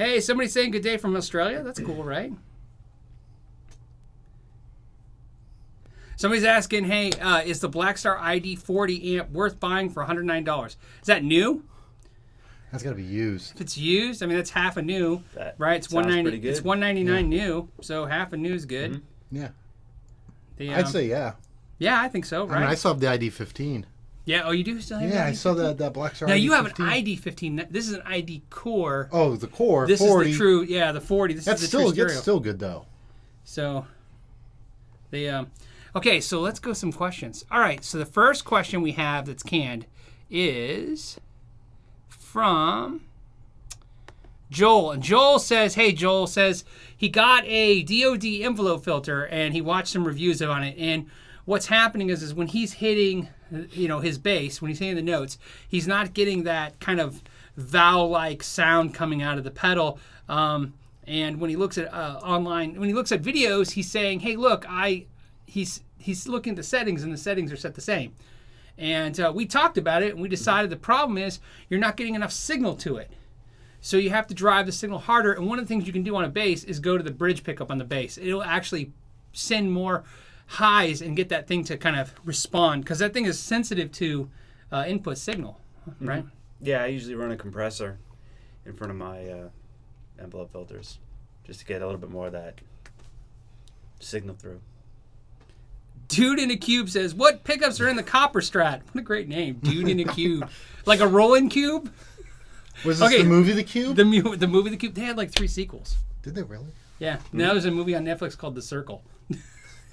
Hey, somebody's saying good day from Australia. That's cool, right? Somebody's asking, hey, is the Blackstar ID40 amp worth buying for $109? Is that new? That's got to be used. If it's used, I mean, that's half a new, right? It's $190. It's $199 new, so half a new is good. Yeah. I'd say yeah. Yeah, I think so, right? I mean, I still have the ID15. Yeah, oh, you do still have the ID15? I saw that Blackstar Now, ID15. you have an ID15. This is an ID Core. Oh, the Core, this 40. Is the true, the 40. This that's is the true stereo. That's still good, though. So, okay, so let's go some questions. All right, so the first question we have that's canned is from Joel. And Joel says, he got a DOD envelope filter and he watched some reviews on it. And what's happening is when he's hitting, his bass, when he's hitting the notes, he's not getting that kind of vowel-like sound coming out of the pedal. And when he looks at online, when he looks at videos, he's saying, hey, look, he's looking at the settings and the settings are set the same. And we talked about it and we decided the problem is you're not getting enough signal to it. So you have to drive the signal harder. And one of the things you can do on a bass is go to the bridge pickup on the bass. It'll actually send more highs and get that thing to kind of respond because that thing is sensitive to input signal, right? Yeah, I usually run a compressor in front of my envelope filters just to get a little bit more of that signal through. Dude in a Cube says, what pickups are in the Copper Strat? What a great name. Dude in a Cube. Like a rolling cube? Was this the movie The Cube? The movie The Cube. They had like 3 sequels. Did they really? Yeah. Now there's a movie on Netflix called The Circle.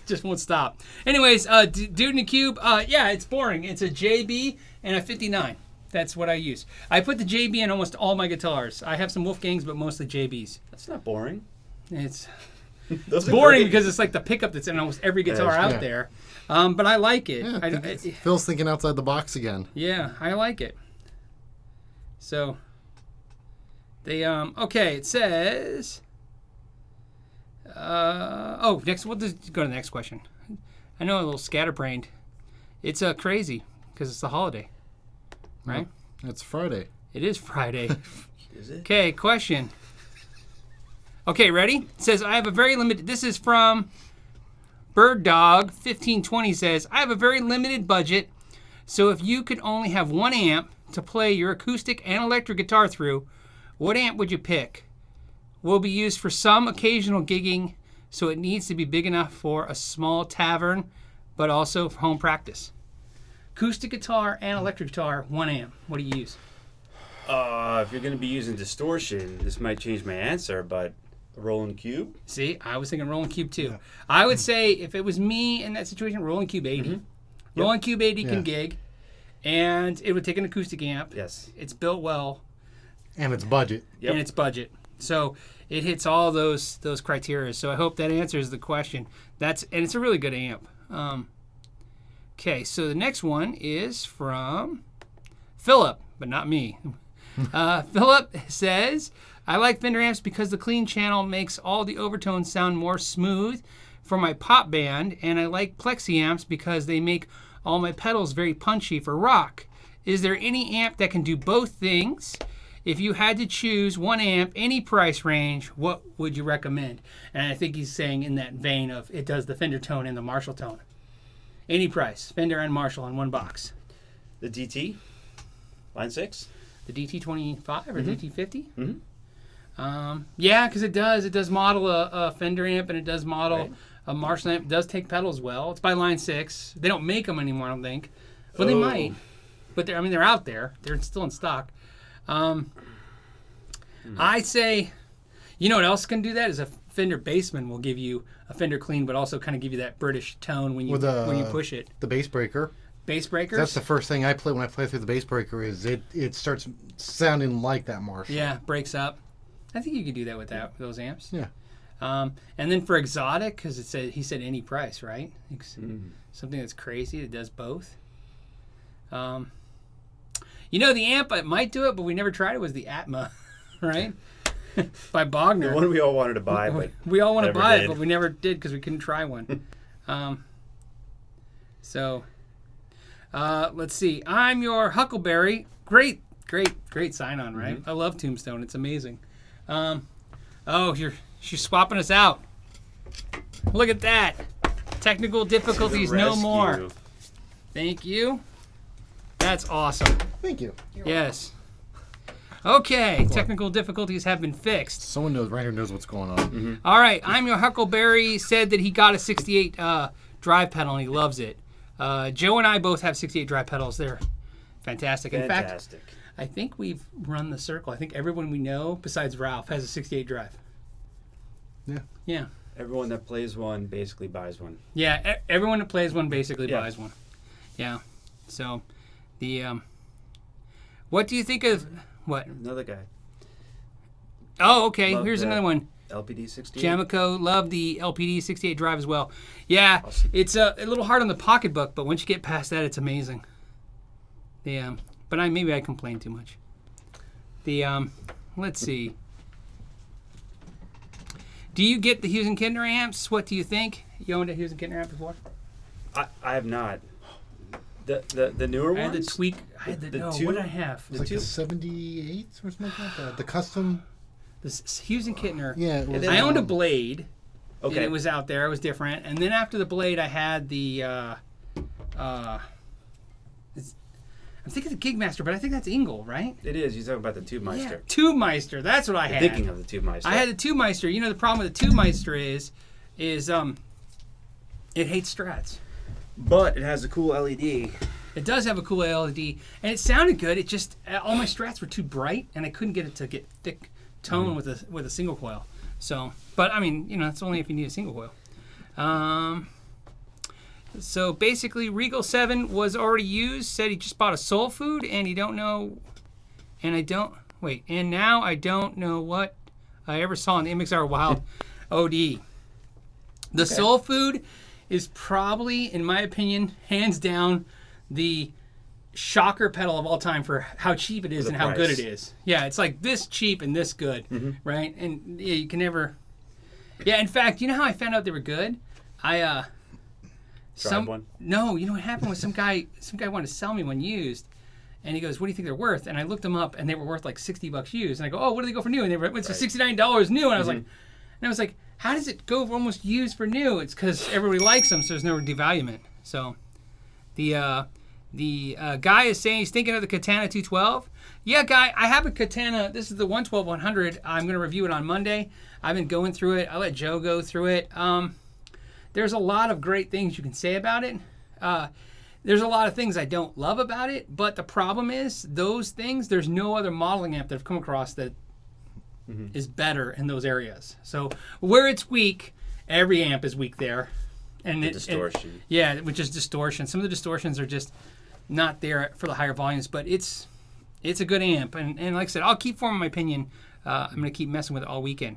Just won't stop. Anyways, Dude in a Cube, it's boring. It's a JB and a 59. That's what I use. I put the JB in almost all my guitars. I have some Wolfgangs, but mostly JBs. That's not boring. It's boring because it's like the pickup that's in almost every guitar out there. But I like it. Yeah, Phil's thinking outside the box again. Yeah, I like it. So, it says... next, we'll just go to the next question. I know, a little scatterbrained. It's crazy because it's the holiday, right? It's Friday. It is Friday. Is it? Okay, question. Okay, ready? It says, I have a very limited... This is from Bird Dog 1520 says, I have a very limited budget, so if you could only have one amp to play your acoustic and electric guitar through, what amp would you pick? Will be used for some occasional gigging, so it needs to be big enough for a small tavern, but also for home practice. Acoustic guitar and electric guitar, 1 amp. What do you use? If you're going to be using distortion, this might change my answer, but a Roland Cube? See, I was thinking Roland Cube too. Yeah. I would say if it was me in that situation, Roland Cube 80. Mm-hmm. Roland Cube 80 can gig, and it would take an acoustic amp. Yes. It's built well. And it's budget. Yep. And it's budget. So it hits all those criteria. So I hope that answers the question. And it's a really good amp. Okay, so the next one is from Philip, but not me. Philip says, I like Fender amps because the clean channel makes all the overtones sound more smooth for my pop band, and I like Plexi amps because they make all my pedals very punchy for rock. Is there any amp that can do both things? If you had to choose one amp, any price range, what would you recommend? And I think he's saying in that vein of it does the Fender tone and the Marshall tone. Any price, Fender and Marshall in one box. The DT, line 6. The DT25 or DT50? Mm-hmm. Because it does model a Fender amp and it does model a Marshall amp. It does take pedals well. It's by line 6. They don't make them anymore, I don't think. Well, they might. But they're out there. They're still in stock. I say, you know what else can do that is a Fender Bassman will give you a Fender clean, but also kind of give you that British tone when you push it. The bass breaker. Bass breakers? That's the first thing I play when I play through the bass breaker is it starts sounding like that Marshall. Yeah, breaks up. I think you could do that with those amps. Yeah. And then for exotic, because he said any price, right? Something that's crazy that does both. The amp that might do it, but we never tried it, was the Atma, right? By Bogner. The one we all wanted to buy, but we all want to buy it, but we never did because we couldn't try one. Let's see. I'm your Huckleberry. Great sign-on, right? I love Tombstone. It's amazing. She's swapping us out. Look at that. Technical difficulties no more. Thank you. That's awesome. Thank you. Yes. Okay, technical difficulties have been fixed. Someone right here knows what's going on. All right, I'm your Huckleberry said that he got a 68 drive pedal and he loves it. Joe and I both have 68 drive pedals. They're fantastic. In fact, I think we've run the circle. I think everyone we know besides Ralph has a 68 drive. Yeah. Yeah. Everyone that plays one basically buys one. Yeah, everyone that plays one basically buys one. Yeah. So, what do you think of what? Another guy. Oh, okay. Love Here's another one. LPD 68. Jamaico, love the LPD 68 drive as well. Yeah, it's a little hard on the pocketbook, but once you get past that, it's amazing. But maybe I complain too much. Let's see. Do you get the Hughes and Kittner amps? What do you think? You owned a Hughes and Kittner amp before? I have not. The newer ones? I had the tweak. What did I have? It's like the 78 or something like that. The custom. The Hughes and Kittner. Yeah. I owned a Blade. Okay. And it was out there. It was different. And then after the Blade, I had the... I'm thinking the Gigmaster, but I think that's Engel, right? It is. You're talking about the Tube Meister. Yeah, Tube Meister. That's what I had. Thinking of the Tube Meister. I had the Tube Meister. You know, the problem with the Tube Meister is it hates Strats. But it has a cool LED. It does have a cool LED, and it sounded good. It just all my Strats were too bright, and I couldn't get it to get thick tone with a single coil. So, but I mean, it's only if you need a single coil. So basically, Regal 7 was already used. Said he just bought a Soul Food, and he don't know. And now I don't know what I ever saw in the MXR Wild OD. The Soul Food is probably, in my opinion, hands down, the shocker pedal of all time for how cheap it is and how good it is. Yeah, it's like this cheap and this good, right? And yeah, you can never. Yeah, in fact, you know how I found out they were good? Tried one? No, you know what happened was some guy wanted to sell me one used, and he goes, "What do you think they're worth?" And I looked them up, and they were worth like $60 used. And I go, "Oh, what do they go for new?" And they were it's $69 new. And I was like, how does it go for almost used for new? It's because everybody likes them, so there's no devaluement. So, the guy is saying he's thinking of the Katana 212. Yeah, guy, I have a Katana. This is the 112-100. I'm going to review it on Monday. I've been going through it. I let Joe go through it. There's a lot of great things you can say about it. There's a lot of things I don't love about it, but the problem is those things, there's no other modeling amp that I've come across that is better in those areas. So where it's weak, every amp is weak there. And distortion. Which is distortion. Some of the distortions are just not there for the higher volumes, but it's a good amp. And like I said, I'll keep forming my opinion. I'm going to keep messing with it all weekend.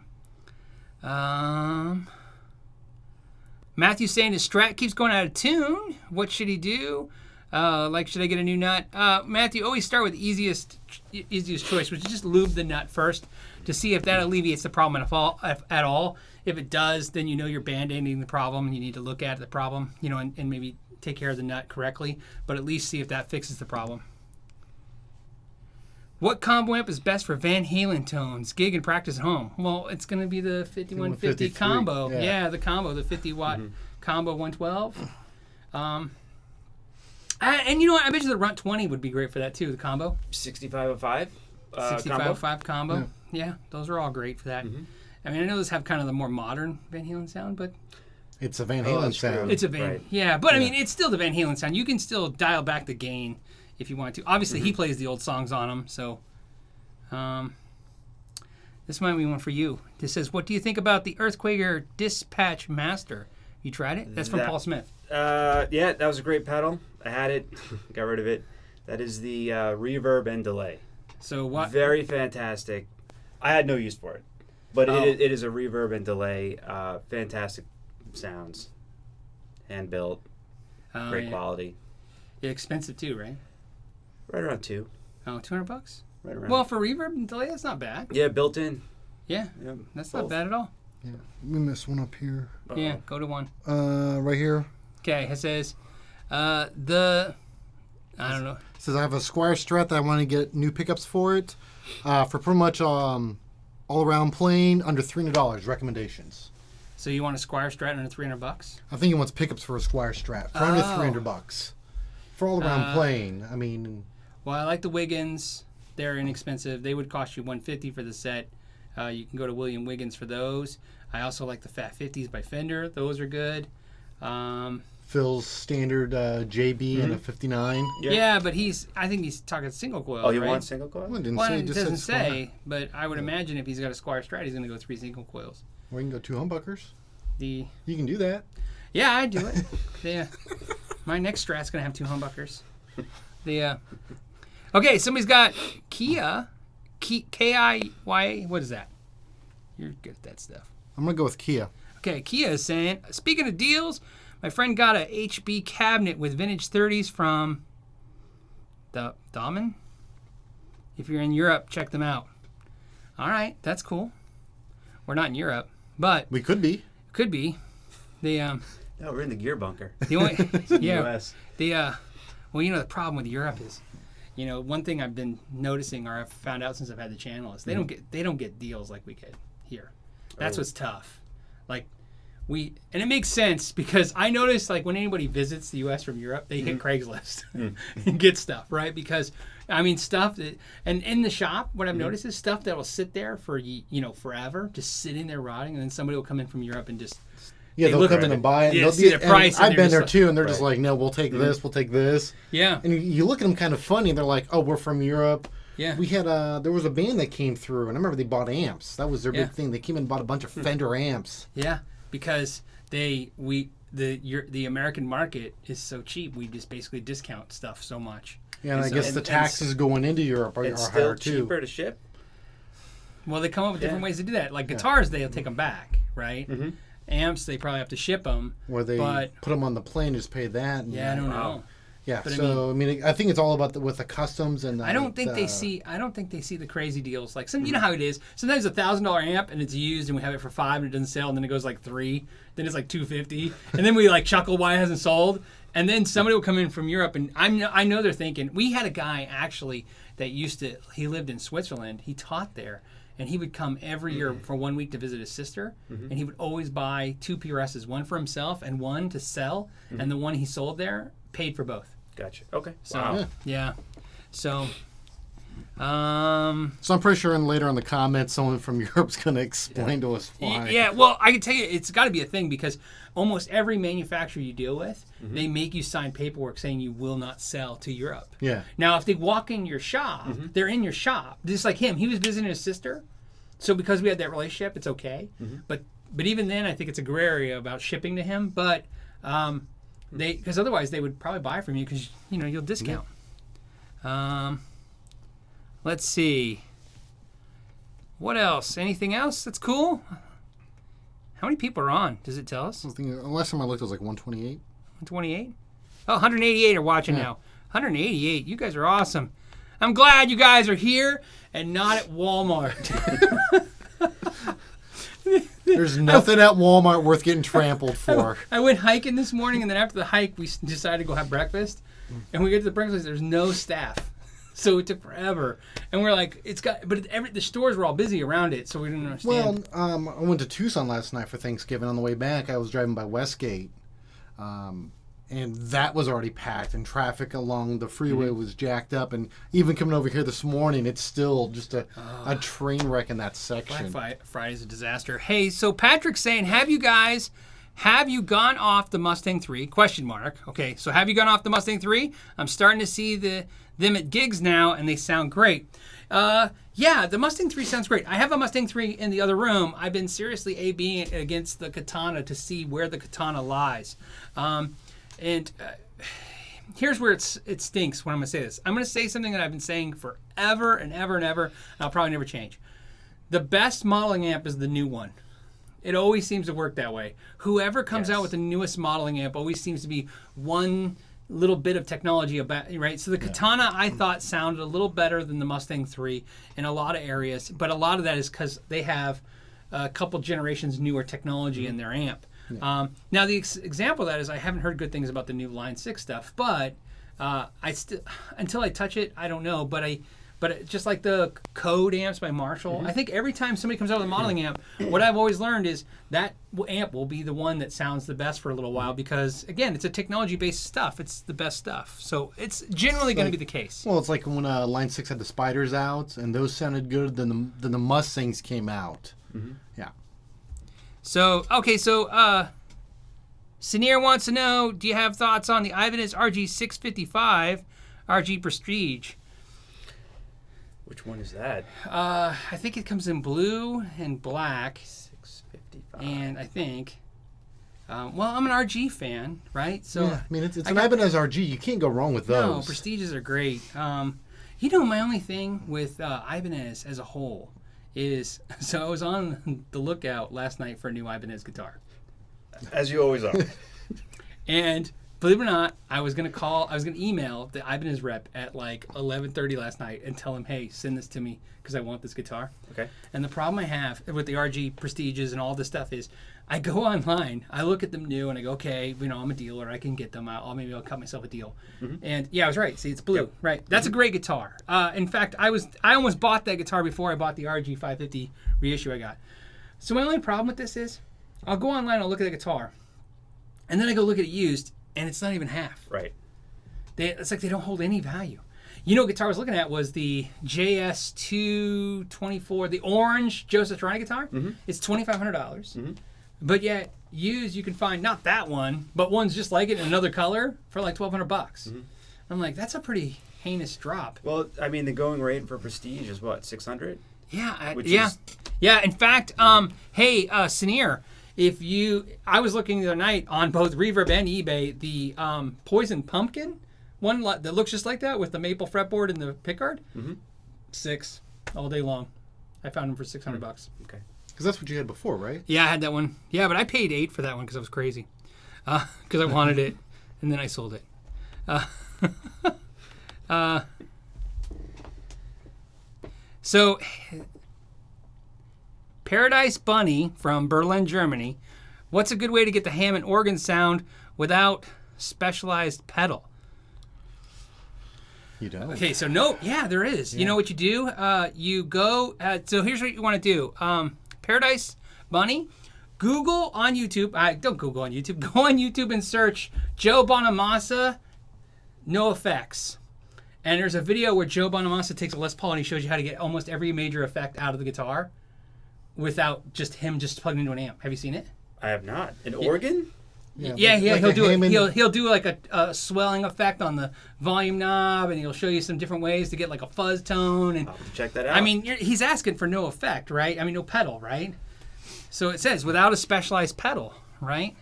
Matthew's saying his Strat keeps going out of tune. What should he do? Should I get a new nut? Matthew, always start with the easiest choice, which is just lube the nut first to see if that alleviates the problem at all. If it does, then you're band-aiding the problem and you need to look at the problem, and maybe take care of the nut correctly, but at least see if that fixes the problem. What combo amp is best for Van Halen tones, gig and practice at home? Well, it's going to be the 5150 combo. Yeah, the combo, the 50-watt combo 112. And you know what? I bet you the Runt 20 would be great for that too, the combo. 6505? 6505 combo. Yeah, those are all great for that. I mean, I know those have kind of the more modern Van Halen sound, but... It's a Van Halen sound. It's a Van... Yeah, but I mean, it's still the Van Halen sound. You can still dial back the gain if you want to. Obviously, he plays the old songs on them, so... this might be one for you. This says, what do you think about the Earthquaker Dispatch Master? You tried it? That's from Paul Smith. Yeah, that was a great pedal. I had it. Got rid of it. That is the reverb and delay. So what? Very fantastic. I had no use for it. But it is a reverb and delay. Fantastic sounds. Hand-built. Great quality. Yeah, expensive too, right? Right around $200. Oh, $200? Right around. Well, for reverb and delay, that's not bad. Yeah, built in. Yeah, that's not bad at all. Yeah, we missed one up here. Yeah, go to one. Right here. Okay, it says, I don't know. It says I have a Squire Strat that I want to get new pickups for it. For pretty much all all around plain, under $300. Recommendations. So you want a Squire Strat under $300? I think he wants pickups for a Squire Strat for under $300. For all around plain, I mean. Well, I like the Wiggins. They're inexpensive. They would cost you $150 for the set. You can go to William Wiggins for those. I also like the Fat 50s by Fender. Those are good. Phil's standard JB and a 59. Yeah, but I think he's talking single coil. Oh, you right? want single coil? Well, It doesn't say, but I would imagine if he's got a Squire Strat, he's going to go 3 single coils. Or you can go 2 humbuckers. You can do that. Yeah, I'd do it. My next Strat's going to have 2 humbuckers. Okay, somebody's got Kia. K-I-Y. What is that? You're good at that stuff. I'm going to go with Kia. Okay, Kia is saying, speaking of deals, my friend got a HB cabinet with vintage 30s from Damen. If you're in Europe, check them out. All right, that's cool. We're not in Europe, but we could be. Could be. No, we're in the gear bunker. The only, US. Well, the problem with Europe is, one thing I've been noticing, or I've found out since I've had the channel, is they don't get deals like we get here. That's what's tough. Like and it makes sense because I notice when anybody visits the U.S. from Europe, they hit Craigslist and get stuff, right? Because stuff that, and in the shop, what I've noticed is stuff that will sit there for forever, just sitting there rotting, and then somebody will come in from Europe and just. Yeah, they'll come in and buy it. Yeah, see the price. I've been there too, and they're just like, no, we'll take this, we'll take this. Yeah. And you look at them kind of funny. They're like, oh, we're from Europe. Yeah. We had there was a band that came through, and I remember they bought amps. That was their big thing. They came in and bought a bunch of Fender amps. Yeah, because the American market is so cheap. We just basically discount stuff so much. Yeah, and I guess the taxes going into Europe are higher too. It's still cheaper to ship. Well, they come up with different ways to do that. Like guitars, they'll take them back, right? Mm-hmm. Amps, they probably have to ship them. Or they put them on the plane, just pay that. And I don't know. Yeah, but so I think it's all about with the customs and. I don't think they see the crazy deals. Like you know how it is. Sometimes $1,000 amp and it's used and we have it for $5 and it doesn't sell and then it goes like $3, then it's like $250 and then we chuckle why it hasn't sold. And then somebody will come in from Europe and I know they're thinking. We had a guy actually that he lived in Switzerland. He taught there. And he would come every year for 1 week to visit his sister. And he would always buy 2 PRSs, one for himself and one to sell. And the one he sold there paid for both. Gotcha. Okay. So, yeah. So, so I'm pretty sure later in the comments, someone from Europe's going to explain to us why. Yeah, well, I can tell you, it's got to be a thing because almost every manufacturer you deal with, they make you sign paperwork saying you will not sell to Europe. Yeah. Now, if they walk in your shop, they're in your shop. Just like him, he was visiting his sister. So because we had that relationship, it's okay. But even then, I think it's a gray area about shipping to him. But because otherwise they would probably buy from you because you'll discount. Let's see. What else? Anything else that's cool? How many people are on? Does it tell us? Last time I looked, it was like 128. 128? Oh, 188 are watching now. 188. You guys are awesome. I'm glad you guys are here and not at Walmart. There's nothing at Walmart worth getting trampled for. I went hiking this morning, and then after the hike, we decided to go have breakfast. And we get to the breakfast, there's no staff. So it took forever. And we're like, the stores were all busy around it, so we didn't understand. Well, I went to Tucson last night for Thanksgiving. On the way back, I was driving by Westgate. And that was already packed, and traffic along the freeway was jacked up. And even coming over here this morning, it's still just a train wreck in that section. Black Friday's a disaster. Hey, so Patrick's saying, have you gone off the Mustang 3? ? Okay, so have you gone off the Mustang 3? I'm starting to see them at gigs now, and they sound great. Yeah, the Mustang 3 sounds great. I have a Mustang 3 in the other room. I've been seriously A/Bing it against the Katana to see where the Katana lies. And here's where it stinks when I'm going to say this. I'm going to say something that I've been saying forever and ever and ever, and I'll probably never change. The best modeling amp is the new one. It always seems to work that way. Whoever comes out with the newest modeling amp always seems to be one little bit of technology about, right? So the Katana, I thought, sounded a little better than the Mustang 3 in a lot of areas, but a lot of that is because they have a couple generations newer technology in their amp. Yeah. Now, the example of that is I haven't heard good things about the new Line 6 stuff, but until I touch it, I don't know. But But just like the Code amps by Marshall, I think every time somebody comes out with a modeling amp, what I've always learned is that amp will be the one that sounds the best for a little while because, again, it's a technology-based stuff. It's the best stuff. So it's generally going to be the case. Well, it's like when Line 6 had the Spiders out, and those sounded good, then the Mustangs came out. Yeah. So, okay, so Sineer wants to know, do you have thoughts on the Ibanez RG 655 RG Prestige? Which one is that? I think it comes in blue and black. 655. And I think, well, I'm an RG fan, right? So yeah, I mean, it's an Ibanez RG. You can't go wrong with those. No, Prestiges are great. You know, my only thing with Ibanez as a whole is, so I was on the lookout last night for a new Ibanez guitar. As you always are. And believe it or not, I was going to email the Ibanez rep at like 11:30 last night and tell him, hey, send this to me because I want this guitar. Okay. And the problem I have with the RG Prestiges and all this stuff is I go online, I look at them new, and I go, okay, you know, I'm a dealer, I can get them. Maybe I'll cut myself a deal. And yeah, I was right. See, it's blue, right? That's a great guitar. In fact, I almost bought that guitar before I bought the RG 550 reissue I got. So my only problem with this is I'll go online, I'll look at the guitar, and then I go look at it used, and it's not even half. Right. It's like they don't hold any value. You know what guitar I was looking at was the JS224, the orange Joseph Trani guitar. It's $2,500. But yet, used, you can find not that one, but ones just like it in another color for like $1,200. I'm like, that's a pretty heinous drop. Well, I mean, the going rate for Prestige is what, 600? Yeah, Is... yeah. In fact, hey, Sineer, I was looking the other night on both Reverb and eBay, the Poison Pumpkin one that looks just like that with the maple fretboard and the pickguard. $6 all day long. I found them for $600. Okay. Because that's what you had before, right? Yeah, I had that one. Yeah, but I paid $8 for that one because I was crazy. Because I wanted it, and then I sold it. So, Paradise Bunny from Berlin, Germany. What's a good way to get the Hammond organ sound without specialized pedal? You don't. Okay, so there is. You know what you do? You go, so here's what you want to do. Paradise Bunny, Google on YouTube. Don't Google on YouTube. Go on YouTube and search Joe Bonamassa, no effects. And there's a video where Joe Bonamassa takes a Les Paul and he shows you how to get almost every major effect out of the guitar without just him plugging into an amp. Have you seen it? I have not. An organ? Yeah. He'll do it. He'll do like a swelling effect on the volume knob, and he'll show you some different ways to get like a fuzz tone. And I'll have to check that out. I mean, he's asking for no effect, right? I mean, no pedal, right? So it says without a specialized pedal, right?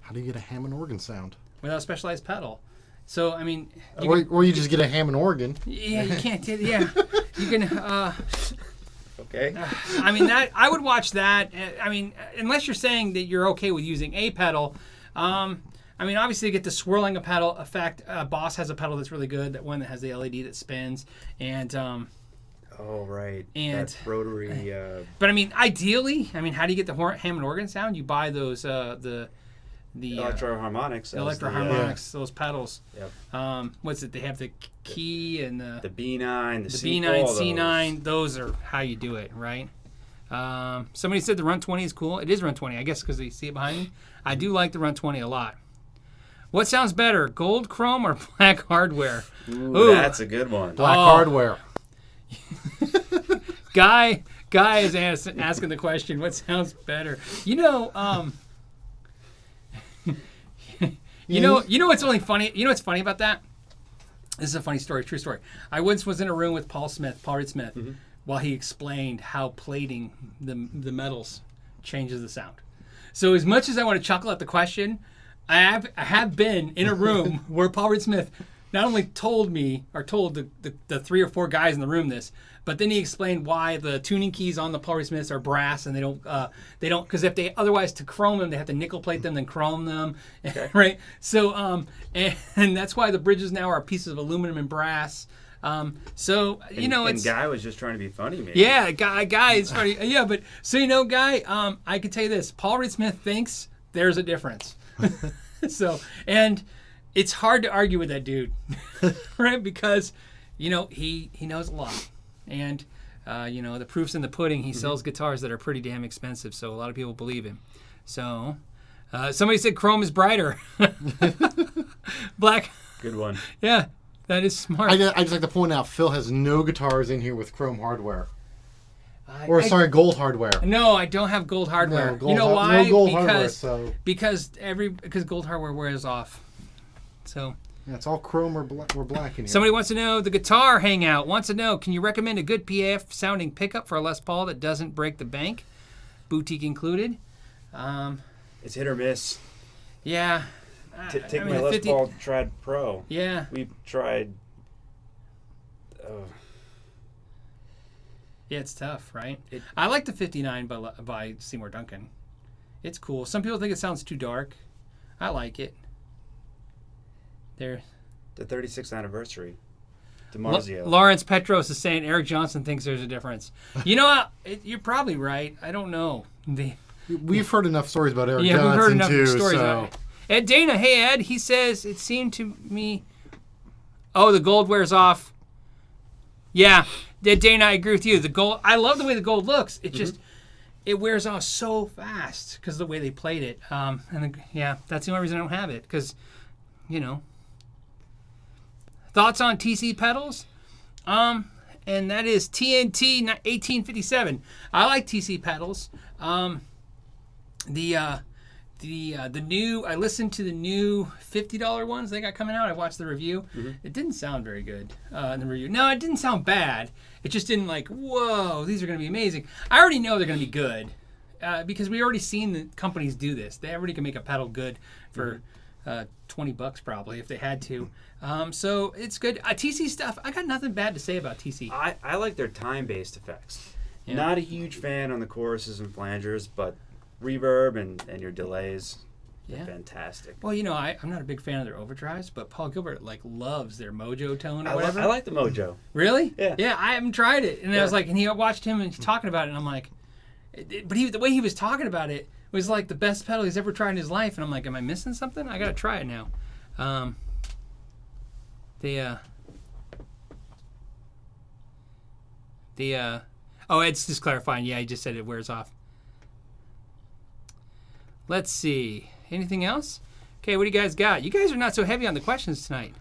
How do you get a Hammond organ sound? Without a specialized pedal. So I mean, or you just get a Hammond organ. Yeah, you can't. Yeah, you can. Okay. I mean, I would watch that. I mean, unless you're saying that you're okay with using a pedal. I mean, obviously, you get the swirling a pedal effect. Boss has a pedal that's really good. That one that has the LED that spins. And oh, right. And that rotary. But I mean, ideally, how do you get the Hammond organ sound? You buy those the electro-harmonics. Those pedals. Yep. What's it? They have the key and the B9, the B9, C9. Those are how you do it, right? Somebody said the Run 20 is cool. It is Run 20, I guess, because they see it behind me. I do like the Run 20 a lot. What sounds better, gold chrome or black hardware? Ooh, that's a good one. Black hardware. Guy is asking the question, what sounds better? You know what's only funny? You know what's funny about that? This is a funny story, true story. I once was in a room with Paul Reed Smith, while he explained how plating the metals changes the sound. So as much as I want to chuckle at the question, I have been in a room where Paul Reed Smith not only told me or told the 3 or 4 guys in the room this, but then he explained why the tuning keys on the Paul Reed Smiths are brass and they don't because if they otherwise to chrome them they have to nickel plate them then chrome them, okay. Right? So and that's why the bridges now are pieces of aluminum and brass. So you know, and Guy was just trying to be funny, maybe. Yeah, Guy is funny. Yeah, but so you know, Guy, I can tell you this: Paul Reed Smith thinks there's a difference. So, and it's hard to argue with that dude, right? Because you know, he knows a lot. And, you know, the proof's in the pudding. He sells guitars that are pretty damn expensive, so a lot of people believe him. So, somebody said chrome is brighter. Black. Good one. Yeah, that is smart. I just like to point out, Phil has no guitars in here with chrome hardware. Gold hardware. No, I don't have gold hardware. No, gold you know why? No gold hardware. Because gold hardware wears off. So yeah, it's all chrome or black in here. Somebody wants to know, the Guitar Hangout wants to know, can you recommend a good PAF sounding pickup for a Les Paul that doesn't break the bank, boutique included? It's hit or miss. Yeah. Take my Les Paul Trad Pro. Yeah. We've tried. Yeah, it's tough, right? I like the 59 by Seymour Duncan. It's cool. Some people think it sounds too dark. I like it. The 36th anniversary. DiMarzio. Lawrence Petros is saying Eric Johnson thinks there's a difference. You know, you're probably right. I don't know. We've heard enough stories about Eric Johnson, we've heard enough too. Stories about it. Ed Dana, hey Ed, he says, it seemed to me, the gold wears off. Yeah, Dana, I agree with you. The gold, I love the way the gold looks. It just, it wears off so fast because of the way they played it. That's the only reason I don't have it. Because, you know. Thoughts on TC pedals? And that is TNT 1857. I like TC pedals. The new, I listened to the new $50 ones they got coming out. I watched the review. It didn't sound very good in the review. No, it didn't sound bad. It just didn't like, whoa, these are going to be amazing. I already know they're going to be good because we already seen the companies do this. They already can make a pedal good for $20 probably if they had to. So it's good. TC stuff, I got nothing bad to say about TC. I like their time-based effects. Yeah. Not a huge fan on the choruses and flangers, but reverb and your delays, they're fantastic. Well, you know, I'm not a big fan of their overdrives, but Paul Gilbert loves their Mojo tone or whatever. I like the Mojo. Really? Yeah. Yeah, I haven't tried it, and I was like, and he watched him and he's talking about it, and I'm like, but the way he was talking about it was like the best pedal he's ever tried in his life, and I'm like, am I missing something? I gotta try it now. Ed's just clarifying. Yeah, he just said it wears off. Let's see. Anything else? Okay, what do you guys got? You guys are not so heavy on the questions tonight.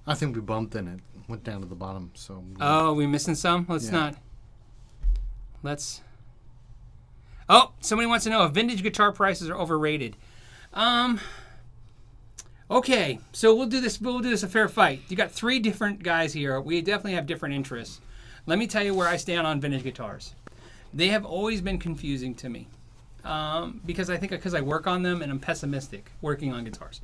I think we bumped in it. Went down to the bottom. So. Oh, we missing some? Oh, somebody wants to know if vintage guitar prices are overrated. Okay, so we'll do this a fair fight. You got three different guys here. We definitely have different interests. Let me tell you where I stand on vintage guitars. They have always been confusing to me. Because I work on them and I'm pessimistic working on guitars.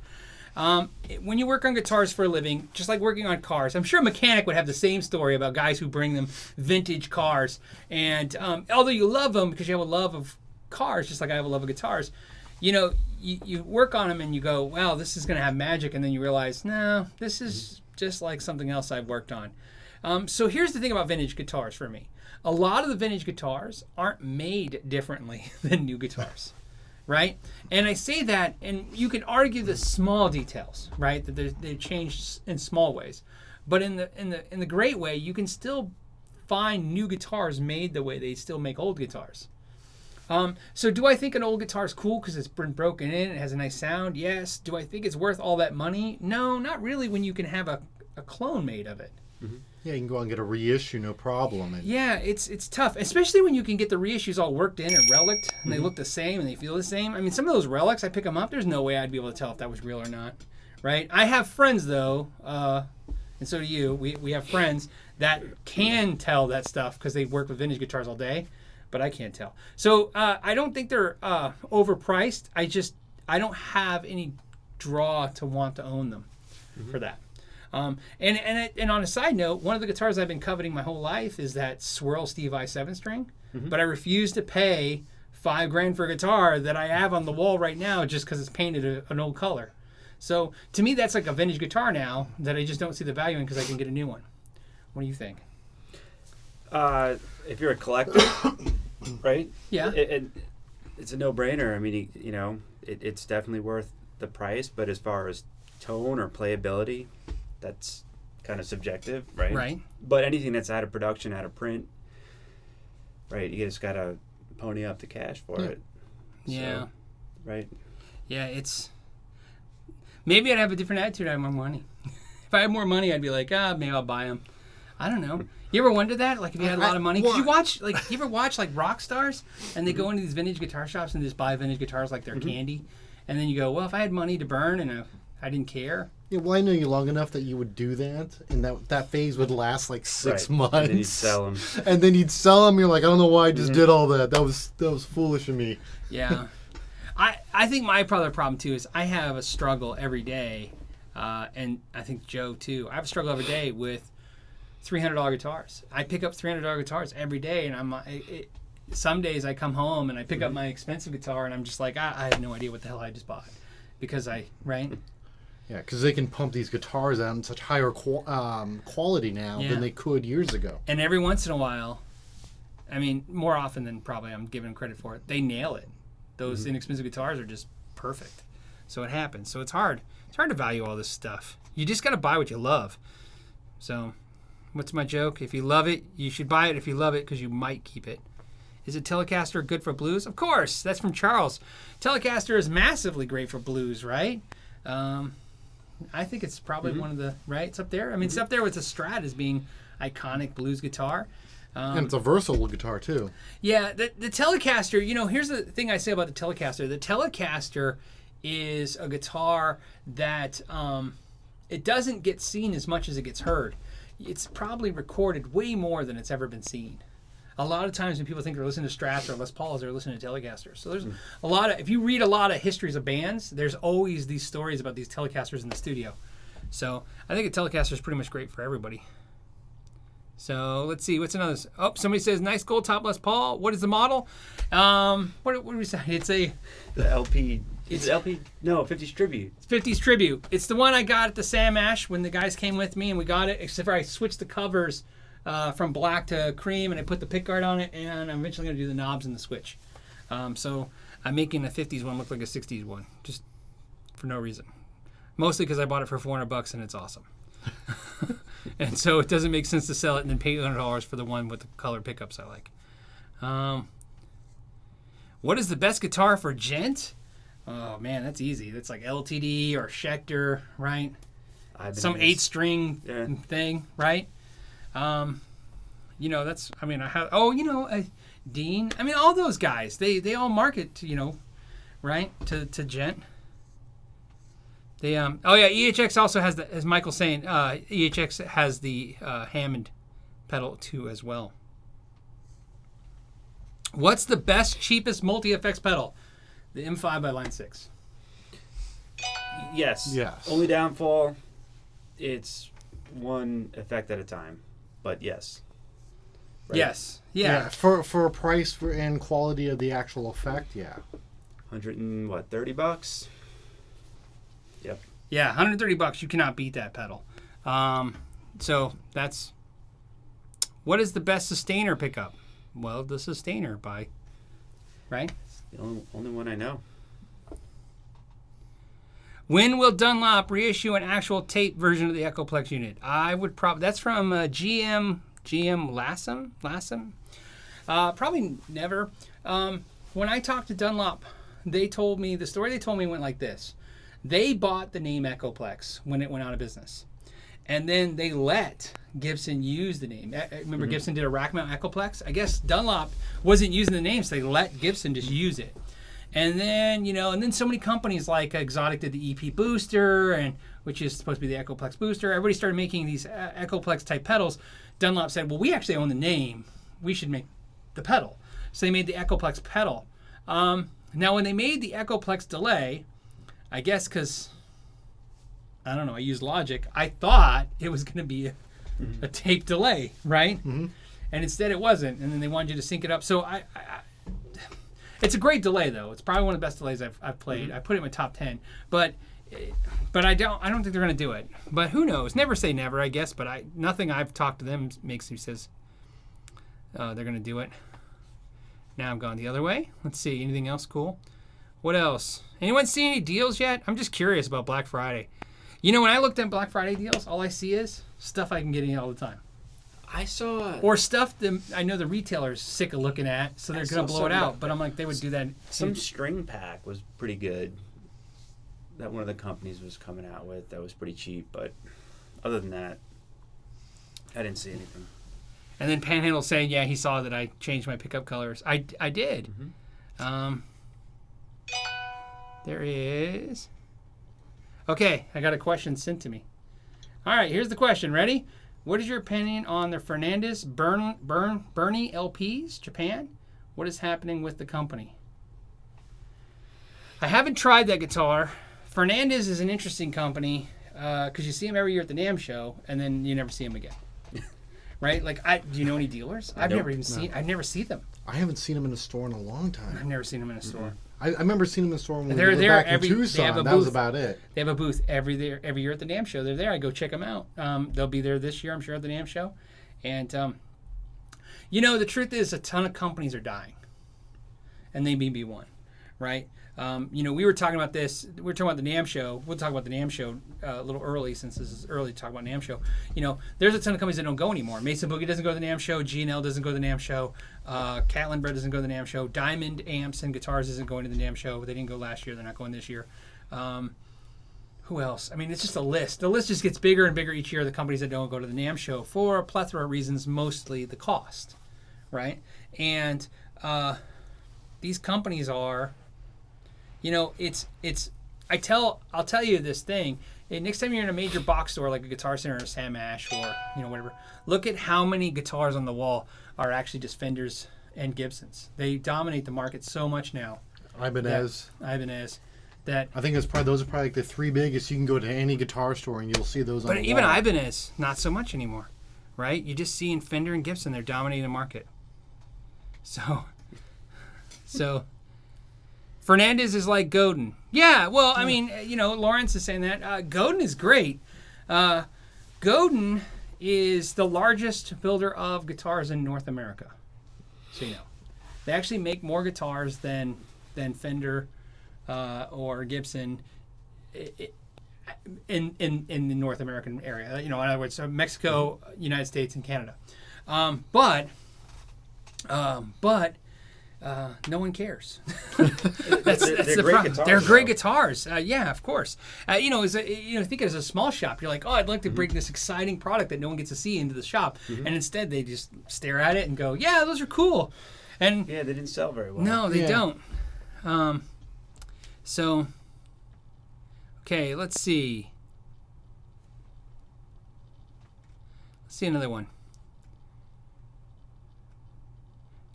When you work on guitars for a living, just like working on cars, I'm sure a mechanic would have the same story about guys who bring them vintage cars. And although you love them because you have a love of cars, just like I have a love of guitars, you know, you work on them and you go, wow, this is going to have magic. And then you realize, no, this is just like something else I've worked on. So here's the thing about vintage guitars for me. A lot of the vintage guitars aren't made differently than new guitars, right? And I say that, and you can argue the small details, right? That they changed in small ways, but in the great way, you can still find new guitars made the way they still make old guitars. So do I think an old guitar is cool because it's been broken in, it has a nice sound? Yes. Do I think it's worth all that money? No, not really. When you can have a clone made of it. Mm-hmm. Yeah, you can go out and get a reissue, no problem. Yeah, it's tough, especially when you can get the reissues all worked in and relicked, and they look the same and they feel the same. I mean, some of those relics, I pick them up, there's no way I'd be able to tell if that was real or not, right? I have friends, though, and so do you. We have friends that can tell that stuff because they work with vintage guitars all day, but I can't tell. So I don't think they're overpriced. I don't have any draw to want to own them for that. And on a side note, one of the guitars I've been coveting my whole life is that Swirl Steve Vai 7-string, but I refuse to pay $5,000 for a guitar that I have on the wall right now just because it's painted an old color. So to me, that's like a vintage guitar now that I just don't see the value in because I can get a new one. What do you think? If you're a collector, right? Yeah. It's a no-brainer. I mean, you know, it's definitely worth the price, but as far as tone or playability, that's kind of subjective, right? Right. But anything that's out of production, out of print, right? You just gotta pony up the cash for it. Yeah. So, right. Yeah, it's... Maybe I'd have a different attitude. I have more money. If I had more money, I'd be like, maybe I'll buy them. I don't know. You ever wonder that? Like, if you had a lot of money? Because you ever watch, like, rock stars? And they go into these vintage guitar shops and just buy vintage guitars like they're candy. And then you go, well, if I had money to burn and I didn't care. Yeah, well, I know you long enough that you would do that, and that phase would last like 6 months. And then you'd sell them. And then you'd sell them. You're like, I don't know why I just did all that. That was foolish of me. Yeah. I think my other problem, too, is I have a struggle every day, and I think Joe, too. I have a struggle every day with $300 guitars. I pick up $300 guitars every day, and some days I come home and I pick up my expensive guitar, and I'm just like, I have no idea what the hell I just bought. Because right? Yeah, because they can pump these guitars out in such higher quality now than they could years ago. And every once in a while, I mean, more often than probably I'm giving them credit for it, they nail it. Those inexpensive guitars are just perfect. So it happens. So it's hard. It's hard to value all this stuff. You just got to buy what you love. So what's my joke? If you love it, you should buy it if you love it because you might keep it. Is a Telecaster good for blues? Of course. That's from Charles. Telecaster is massively great for blues, right? I think it's probably one of the, right? It's up there. I mean, it's up there with the Strat as being iconic blues guitar. And it's a versatile guitar, too. Yeah, the Telecaster, here's the thing I say about the Telecaster. The Telecaster is a guitar that it doesn't get seen as much as it gets heard. It's probably recorded way more than it's ever been seen. A lot of times when people think they're listening to Strats or Les Pauls, they're listening to Telecasters. So there's a lot of, if you read a lot of histories of bands, there's always these stories about these Telecasters in the studio. So I think a Telecaster is pretty much great for everybody. So let's see, what's another? Oh, somebody says, nice Goldtop Les Paul. What is the model? What do we say? It's the LP. It's LP. No, 50s Tribute. It's 50s Tribute. It's the one I got at the Sam Ash when the guys came with me and we got it, except for I switched the covers from black to cream and I put the pickguard on it, and I'm eventually going to do the knobs and the switch. So I'm making a 50s one look like a 60s one, just for no reason. Mostly because I bought it for $400 and it's awesome. And so it doesn't make sense to sell it and then pay $800 for the one with the color pickups I like. What is the best guitar for gent? Oh man, that's easy. That's like LTD or Schecter, right? Some 8-string thing, right? That's, I mean, I have, Dean. I mean, all those guys, they all market, right, to gent. They, EHX also has the, as Michael's saying, EHX has the Hammond pedal too as well. What's the best, cheapest multi-effects pedal? The M5 by Line 6. Yes. Only downfall, it's one effect at a time. But yes. Right? Yes. Yeah. For a price and quality of the actual effect, $130? Yep. Yeah, $130. You cannot beat that pedal. So that's. What is the best sustainer pickup? Well, the sustainer by. Right. It's the only one I know. When will Dunlop reissue an actual tape version of the Echoplex unit? I would probably. That's from GM Lassam. Probably never. When I talked to Dunlop, they told me the story. They told me went like this: they bought the name Echoplex when it went out of business, and then they let Gibson use the name. Remember, Gibson did a rack mount Echoplex. I guess Dunlop wasn't using the name, so they let Gibson just use it. And then, and then so many companies like Exotic did the EP Booster, which is supposed to be the Echoplex Booster. Everybody started making these Echoplex type pedals. Dunlop said, well, we actually own the name. We should make the pedal. So they made the Echoplex pedal. Now, when they made the Echoplex delay, I guess because, I don't know, I used logic, I thought it was going to be a tape delay, right? Mm-hmm. And instead it wasn't. And then they wanted you to sync it up. So it's a great delay, though. It's probably one of the best delays I've played. Mm-hmm. I put it in my top 10, but I don't think they're going to do it. But who knows? Never say never, I guess. But nothing I've talked to them makes me says they're going to do it. Now I'm going the other way. Let's see. Anything else cool? What else? Anyone see any deals yet? I'm just curious about Black Friday. You know, when I looked at Black Friday deals, all I see is stuff I can get in all the time. I saw... Or stuff that I know the retailer's sick of looking at, so they're going to blow it out. But I'm like, they would do that. Some string pack was pretty good that one of the companies was coming out with. That was pretty cheap, but other than that, I didn't see anything. And then Panhandle saying, yeah, he saw that I changed my pickup colors. I did. There is... Okay, I got a question sent to me. All right, here's the question. Ready? What is your opinion on the Fernandes Bernie LPs, Japan? What is happening with the company? I haven't tried that guitar. Fernandes is an interesting company because you see them every year at the NAMM show, and then you never see them again. Right? Like, do you know any dealers? I've never seen them. I haven't seen them in a store in a long time. I've never seen them in a store. I remember seeing them in the store when we They're were there back in Tucson. That was about it. They have a booth every year at the NAMM show. They're there. I go check them out. They'll be there this year, I'm sure, at the NAMM show. And, you know, the truth is a ton of companies are dying. And they may be one, right? You know, we were talking about this. We were talking about the NAMM show. We'll talk about the NAMM show a little early since this is early to talk about NAMM show. You know, there's a ton of companies that don't go anymore. Mason Boogie doesn't go to the NAMM show. G&L doesn't go to the NAMM show. Catlin Bread doesn't go to the NAMM show. Diamond Amps and Guitars isn't going to the NAMM show. They didn't go last year. They're not going this year. Who else? I mean, it's just a list. The list just gets bigger and bigger each year, the companies that don't go to the NAMM show for a plethora of reasons, mostly the cost, right? And these companies are... You know, I'll tell you this thing. Next time you're in a major box store like a Guitar Center or Sam Ash or, you know, whatever, look at how many guitars on the wall are actually just Fenders and Gibsons. They dominate the market so much now. Ibanez. That I think those are probably like the three biggest. You can go to any guitar store and you'll see those on the wall. But even Ibanez, not so much anymore, right? You just see in Fender and Gibson, they're dominating the market. So... Fernandes is like Godin. Yeah, well, I mean, you know, Lawrence is saying that. Godin is great. Godin is the largest builder of guitars in North America. So, you know, they actually make more guitars than Fender or Gibson in the North American area. You know, in other words, Mexico, United States, and Canada. But no one cares. that's the problem. They're great guitars. Yeah, of course. You know, think as a small shop, you're like, oh, I'd like to bring this exciting product that no one gets to see into the shop, and instead they just stare at it and go, yeah, those are cool. And yeah, they didn't sell very well. No, they don't. So, okay, let's see. Let's see another one.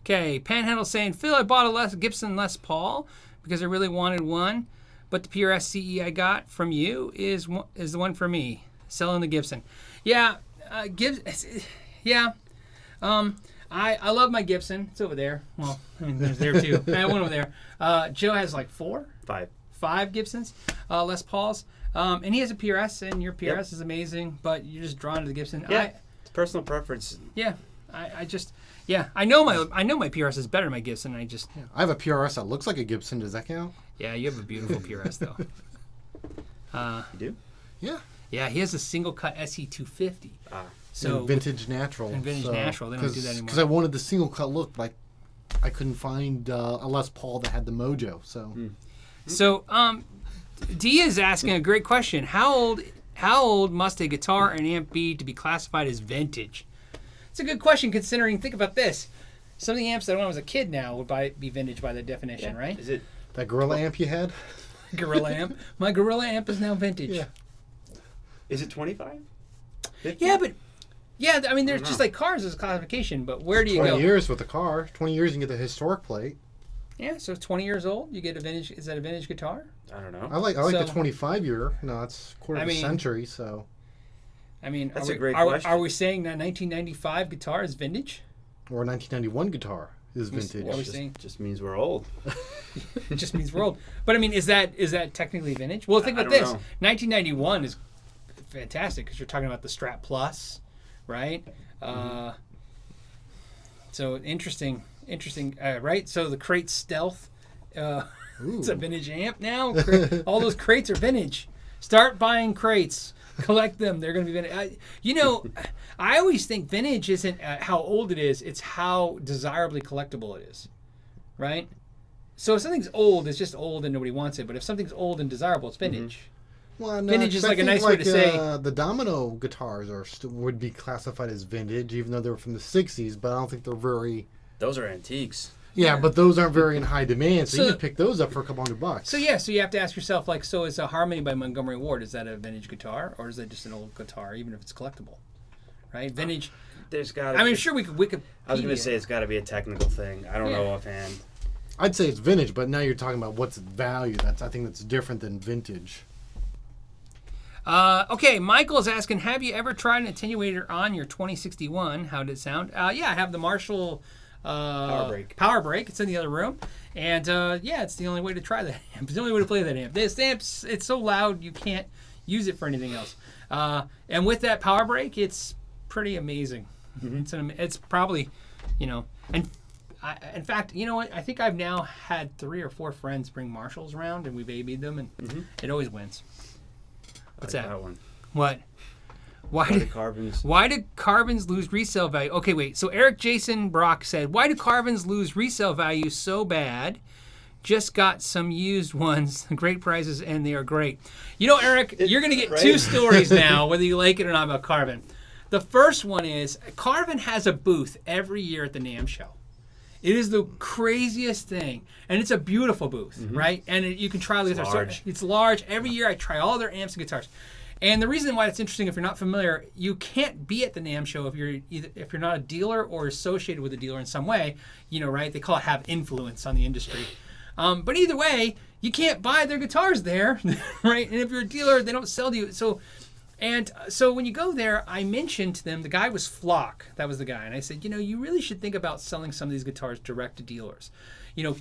Okay, Panhandle saying, Phil, I bought a Gibson Les Paul because I really wanted one, but the PRS CE I got from you is the one for me. Selling the Gibson. Yeah, yeah. I love my Gibson. It's over there. Well, I mean, there's there too. I have one over there. Joe has like five Gibsons, Les Pauls. And he has a PRS, and your PRS is amazing, but you're just drawn to the Gibson. Yeah, it's personal preference. Yeah, I know my PRS is better than my Gibson. I have a PRS that looks like a Gibson. Does that count? Yeah, you have a beautiful PRS though. You do? Yeah. Yeah, he has a single cut SE250. So and vintage natural. Natural. They don't do that anymore. Because I wanted the single cut look, but I couldn't find a Les Paul that had the mojo. So, D is asking a great question. How old must a guitar and amp be to be classified as vintage? It's a good question considering, think about this. Some of the amps that when I was a kid now would be vintage by that definition, right? Is it that Gorilla amp you had? Gorilla amp. My Gorilla amp is now vintage. Yeah. Is it 25? 50? Yeah, but I mean, there's just like cars as a classification, but where do you go? 20 years with the car. 20 years you can get the historic plate. Yeah, so 20 years old, you get a vintage. Is that a vintage guitar? I don't know. I like the 25 year. No, it's quarter of a century. So. I mean, that's a great question. Are we saying that 1995 guitar is vintage? Or 1991 guitar is vintage? What are we saying? Just means we're old. It just means we're old. But I mean, is that technically vintage? Well, think about this. 1991 is fantastic because you're talking about the Strat Plus, right? So interesting, right? So the Crate Stealth, it's a vintage amp now. All those crates are vintage. Start buying crates. Collect them. They're going to be vintage. I always think vintage isn't how old it is. It's how desirably collectible it is. Right? So if something's old, it's just old and nobody wants it. But if something's old and desirable, it's vintage. Well, no, vintage is like a nice way to say. The Domino guitars would be classified as vintage, even though they were from the 60s, but I don't think they're very... Those are antiques. Yeah, but those aren't very in high demand, so you can pick those up for a couple $100. So you have to ask yourself, like, so is a Harmony by Montgomery Ward, is that a vintage guitar, or is that just an old guitar, even if it's collectible? Right? Vintage... There's got to I mean, sure, we could... I was going to say it's got to be a technical thing. I don't know offhand. I'd say it's vintage, but now you're talking about what's its value. I think that's different than vintage. Okay, Michael is asking, have you ever tried an attenuator on your 2061? How did it sound? Yeah, I have the Marshall... Power Break. It's in the other room. And it's the only way to try that amp. It's the only way to play that amp. This amp's, it's so loud you can't use it for anything else. And with that Power Break, it's pretty amazing. Mm-hmm. It's probably, and in fact, you know what? I think I've now had 3 or 4 friends bring Marshalls around and we babied them, and it always wins. What's that one? What? Why do Carvins lose resale value? Okay, wait. So Eric Jason Brock said, why do Carvins lose resale value so bad? Just got some used ones, great prices, and they are great. Eric, you're going to get 2 stories now, whether you like it or not, about Carvin. The first one is, Carvin has a booth every year at the NAMM show. It is the craziest thing. And it's a beautiful booth, right? And you can try the guitars. Large. It's large. Every year I try all their amps and guitars. And the reason why it's interesting, if you're not familiar, you can't be at the NAMM show if you're not a dealer or associated with a dealer in some way, right? They call it have influence on the industry. But either way, you can't buy their guitars there, right? And if you're a dealer, they don't sell to you. So when you go there, I mentioned to them, the guy was Flock. That was the guy. And I said, you really should think about selling some of these guitars direct to dealers.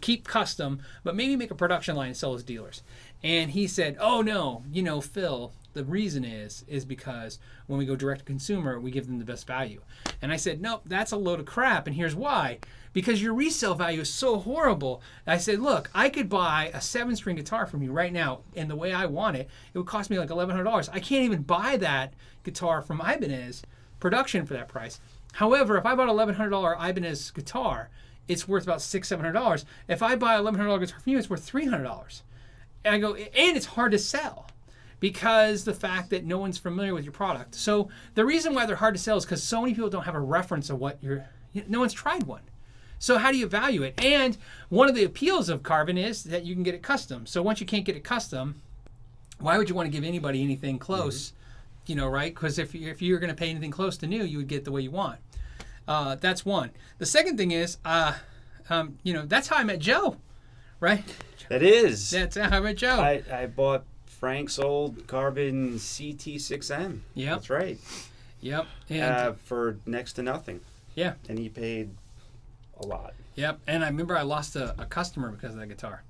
Keep custom, but maybe make a production line and sell as dealers. And he said, oh, no, Phil, the reason is because when we go direct to consumer, we give them the best value. And I said, nope, that's a load of crap. And here's why. Because your resale value is so horrible. I said, look, I could buy a 7-string guitar from you right now, and the way I want it, it would cost me like $1,100. I can't even buy that guitar from Ibanez production for that price. However, if I bought an $1,100 Ibanez guitar, it's worth about $600-700. If I buy an $1,100 guitar from you, it's worth $300. And I go, and it's hard to sell because the fact that no one's familiar with your product. So the reason why they're hard to sell is because so many people don't have a reference of what no one's tried one. So how do you value it? And one of the appeals of Carvin is that you can get it custom. So once you can't get it custom, why would you want to give anybody anything close? Right? Because if you're going to pay anything close to new, you would get the way you want. That's one. The second thing is, that's how I met Joe, right? That is. That's how I met Joe. I bought Frank's old Carvin CT6M. Yeah. That's right. Yep. And for next to nothing. Yeah. And he paid a lot. Yep. And I remember I lost a customer because of that guitar.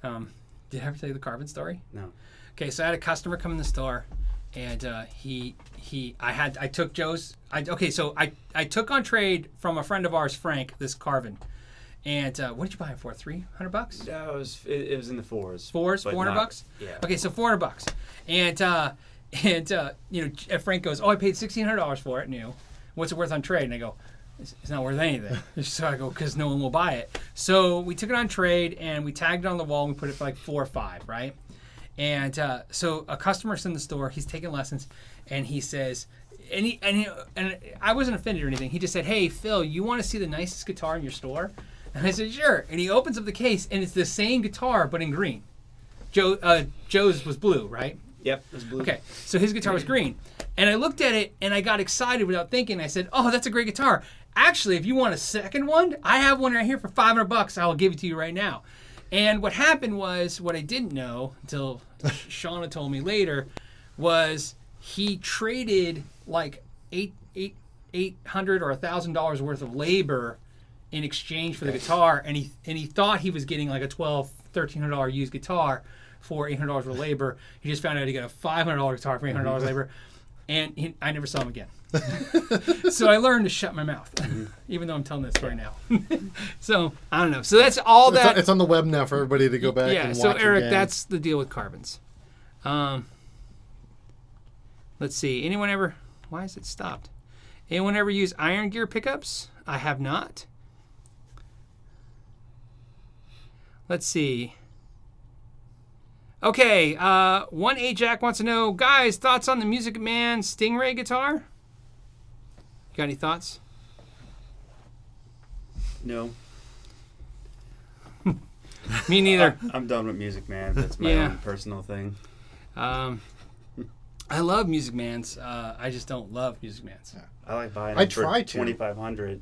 Did I ever tell you the Carvin story? No. Okay, so I had a customer come in the store, and I took Joe's. I took on trade from a friend of ours, Frank, this Carvin. And what did you buy it for? $300? No, it was in the fours. $400? Yeah. Okay, so $400. And Frank goes, oh, I paid $1,600 for it new. What's it worth on trade? And I go, it's not worth anything. So I go, because no one will buy it. So we took it on trade and we tagged it on the wall and we put it for like $4 or $5, right? And so a customer's in the store. He's taking lessons, and he says, and I wasn't offended or anything. He just said, hey, Phil, you want to see the nicest guitar in your store? And I said, sure. And he opens up the case, and it's the same guitar, but in green. Joe's was blue, right? Yep, it was blue. Okay, so his guitar was green. And I looked at it, and I got excited without thinking. I said, oh, that's a great guitar. Actually, if you want a second one, I have one right here for $500. I'll give it to you right now. And what happened was, what I didn't know until Shauna told me later, was he traded like $800 or $1,000 worth of labor in exchange for the guitar, and he thought he was getting like a $1,200-1,300 used guitar for $800 worth of labor. He just found out he got a $500 guitar for $800 labor, and I never saw him again. So I learned to shut my mouth, even though I'm telling this story now. So I don't know. So that's all that. It's on the web now for everybody to go back and watch. So Eric, again. that's the deal with Carvins. Let's see. Anyone ever... Why is it stopped? Anyone ever use iron gear pickups? I have not. Let's see. Okay, 1A-Jack wants to know, guys, thoughts on the Music Man Stingray guitar? You got any thoughts? No. Me neither. I'm done with Music Man. That's my own personal thing. I love Music Mans. I just don't love Music Mans. Yeah. I like buying them for $2,500.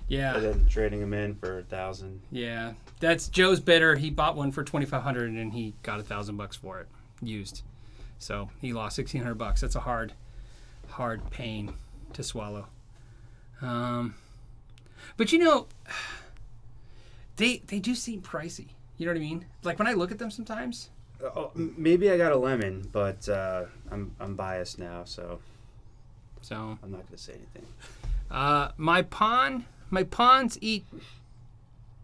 Yeah. And then trading them in for $1,000. Yeah. That's Joe's bitter. He bought one for $2,500 and he got $1,000 for it used. So he lost $1,600. That's a hard pain to swallow. But you know, they do seem pricey. You know what I mean? Like when I look at them sometimes. Maybe I got a lemon, but I'm biased now, so I'm not going to say anything. My pawns eat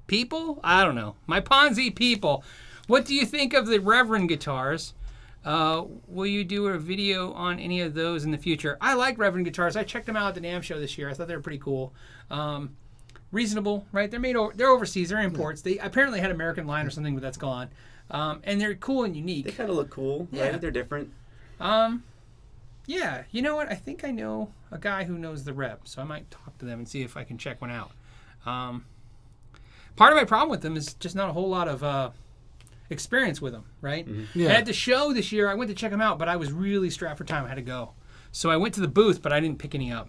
people? I don't know. My pawns eat people. What do you think of the Reverend Guitars? Will you do a video on any of those in the future? I like Reverend Guitars. I checked them out at the NAMM show this year. I thought they were pretty cool. Reasonable, right? They're overseas. They're imports. They apparently had American line or something, but that's gone. And they're cool and unique. They kind of look cool, right? They're different. Yeah. You know what? I think I know a guy who knows the rep, so I might talk to them and see if I can check one out. Part of my problem with them is just not a whole lot of experience with them, right? Mm-hmm. Yeah. At the show this year, I went to check them out, but I was really strapped for time. I had to go. So I went to the booth, but I didn't pick any up.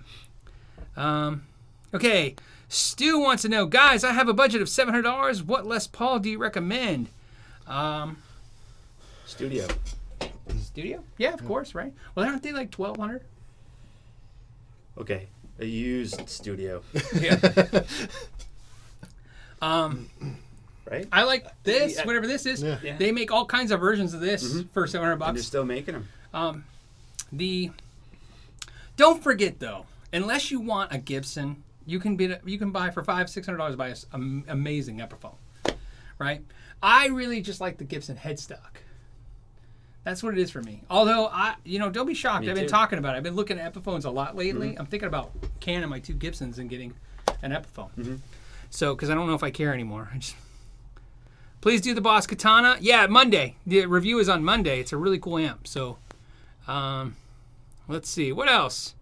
Okay. Stu wants to know, guys, I have a budget of $700. What Les Paul do you recommend? Studio? Yeah, of course, right? Well, aren't they like $1,200? Okay, a used studio. Yeah. Right? I like this, whatever this is. Yeah. Yeah. They make all kinds of versions of this for $700. And they're still making them. Don't forget though, unless you want a Gibson, you can buy for $500-$600 buy an amazing Epiphone, right? I really just like the Gibson headstock. That's what it is for me. Although don't be shocked. I've been talking about it. I've been looking at Epiphones a lot lately. I'm thinking about canning my two Gibsons and getting an Epiphone. So, because I don't know if I care anymore. Please do the Boss Katana. Yeah, Monday. The review is on Monday. It's a really cool amp. So, let's see. What else?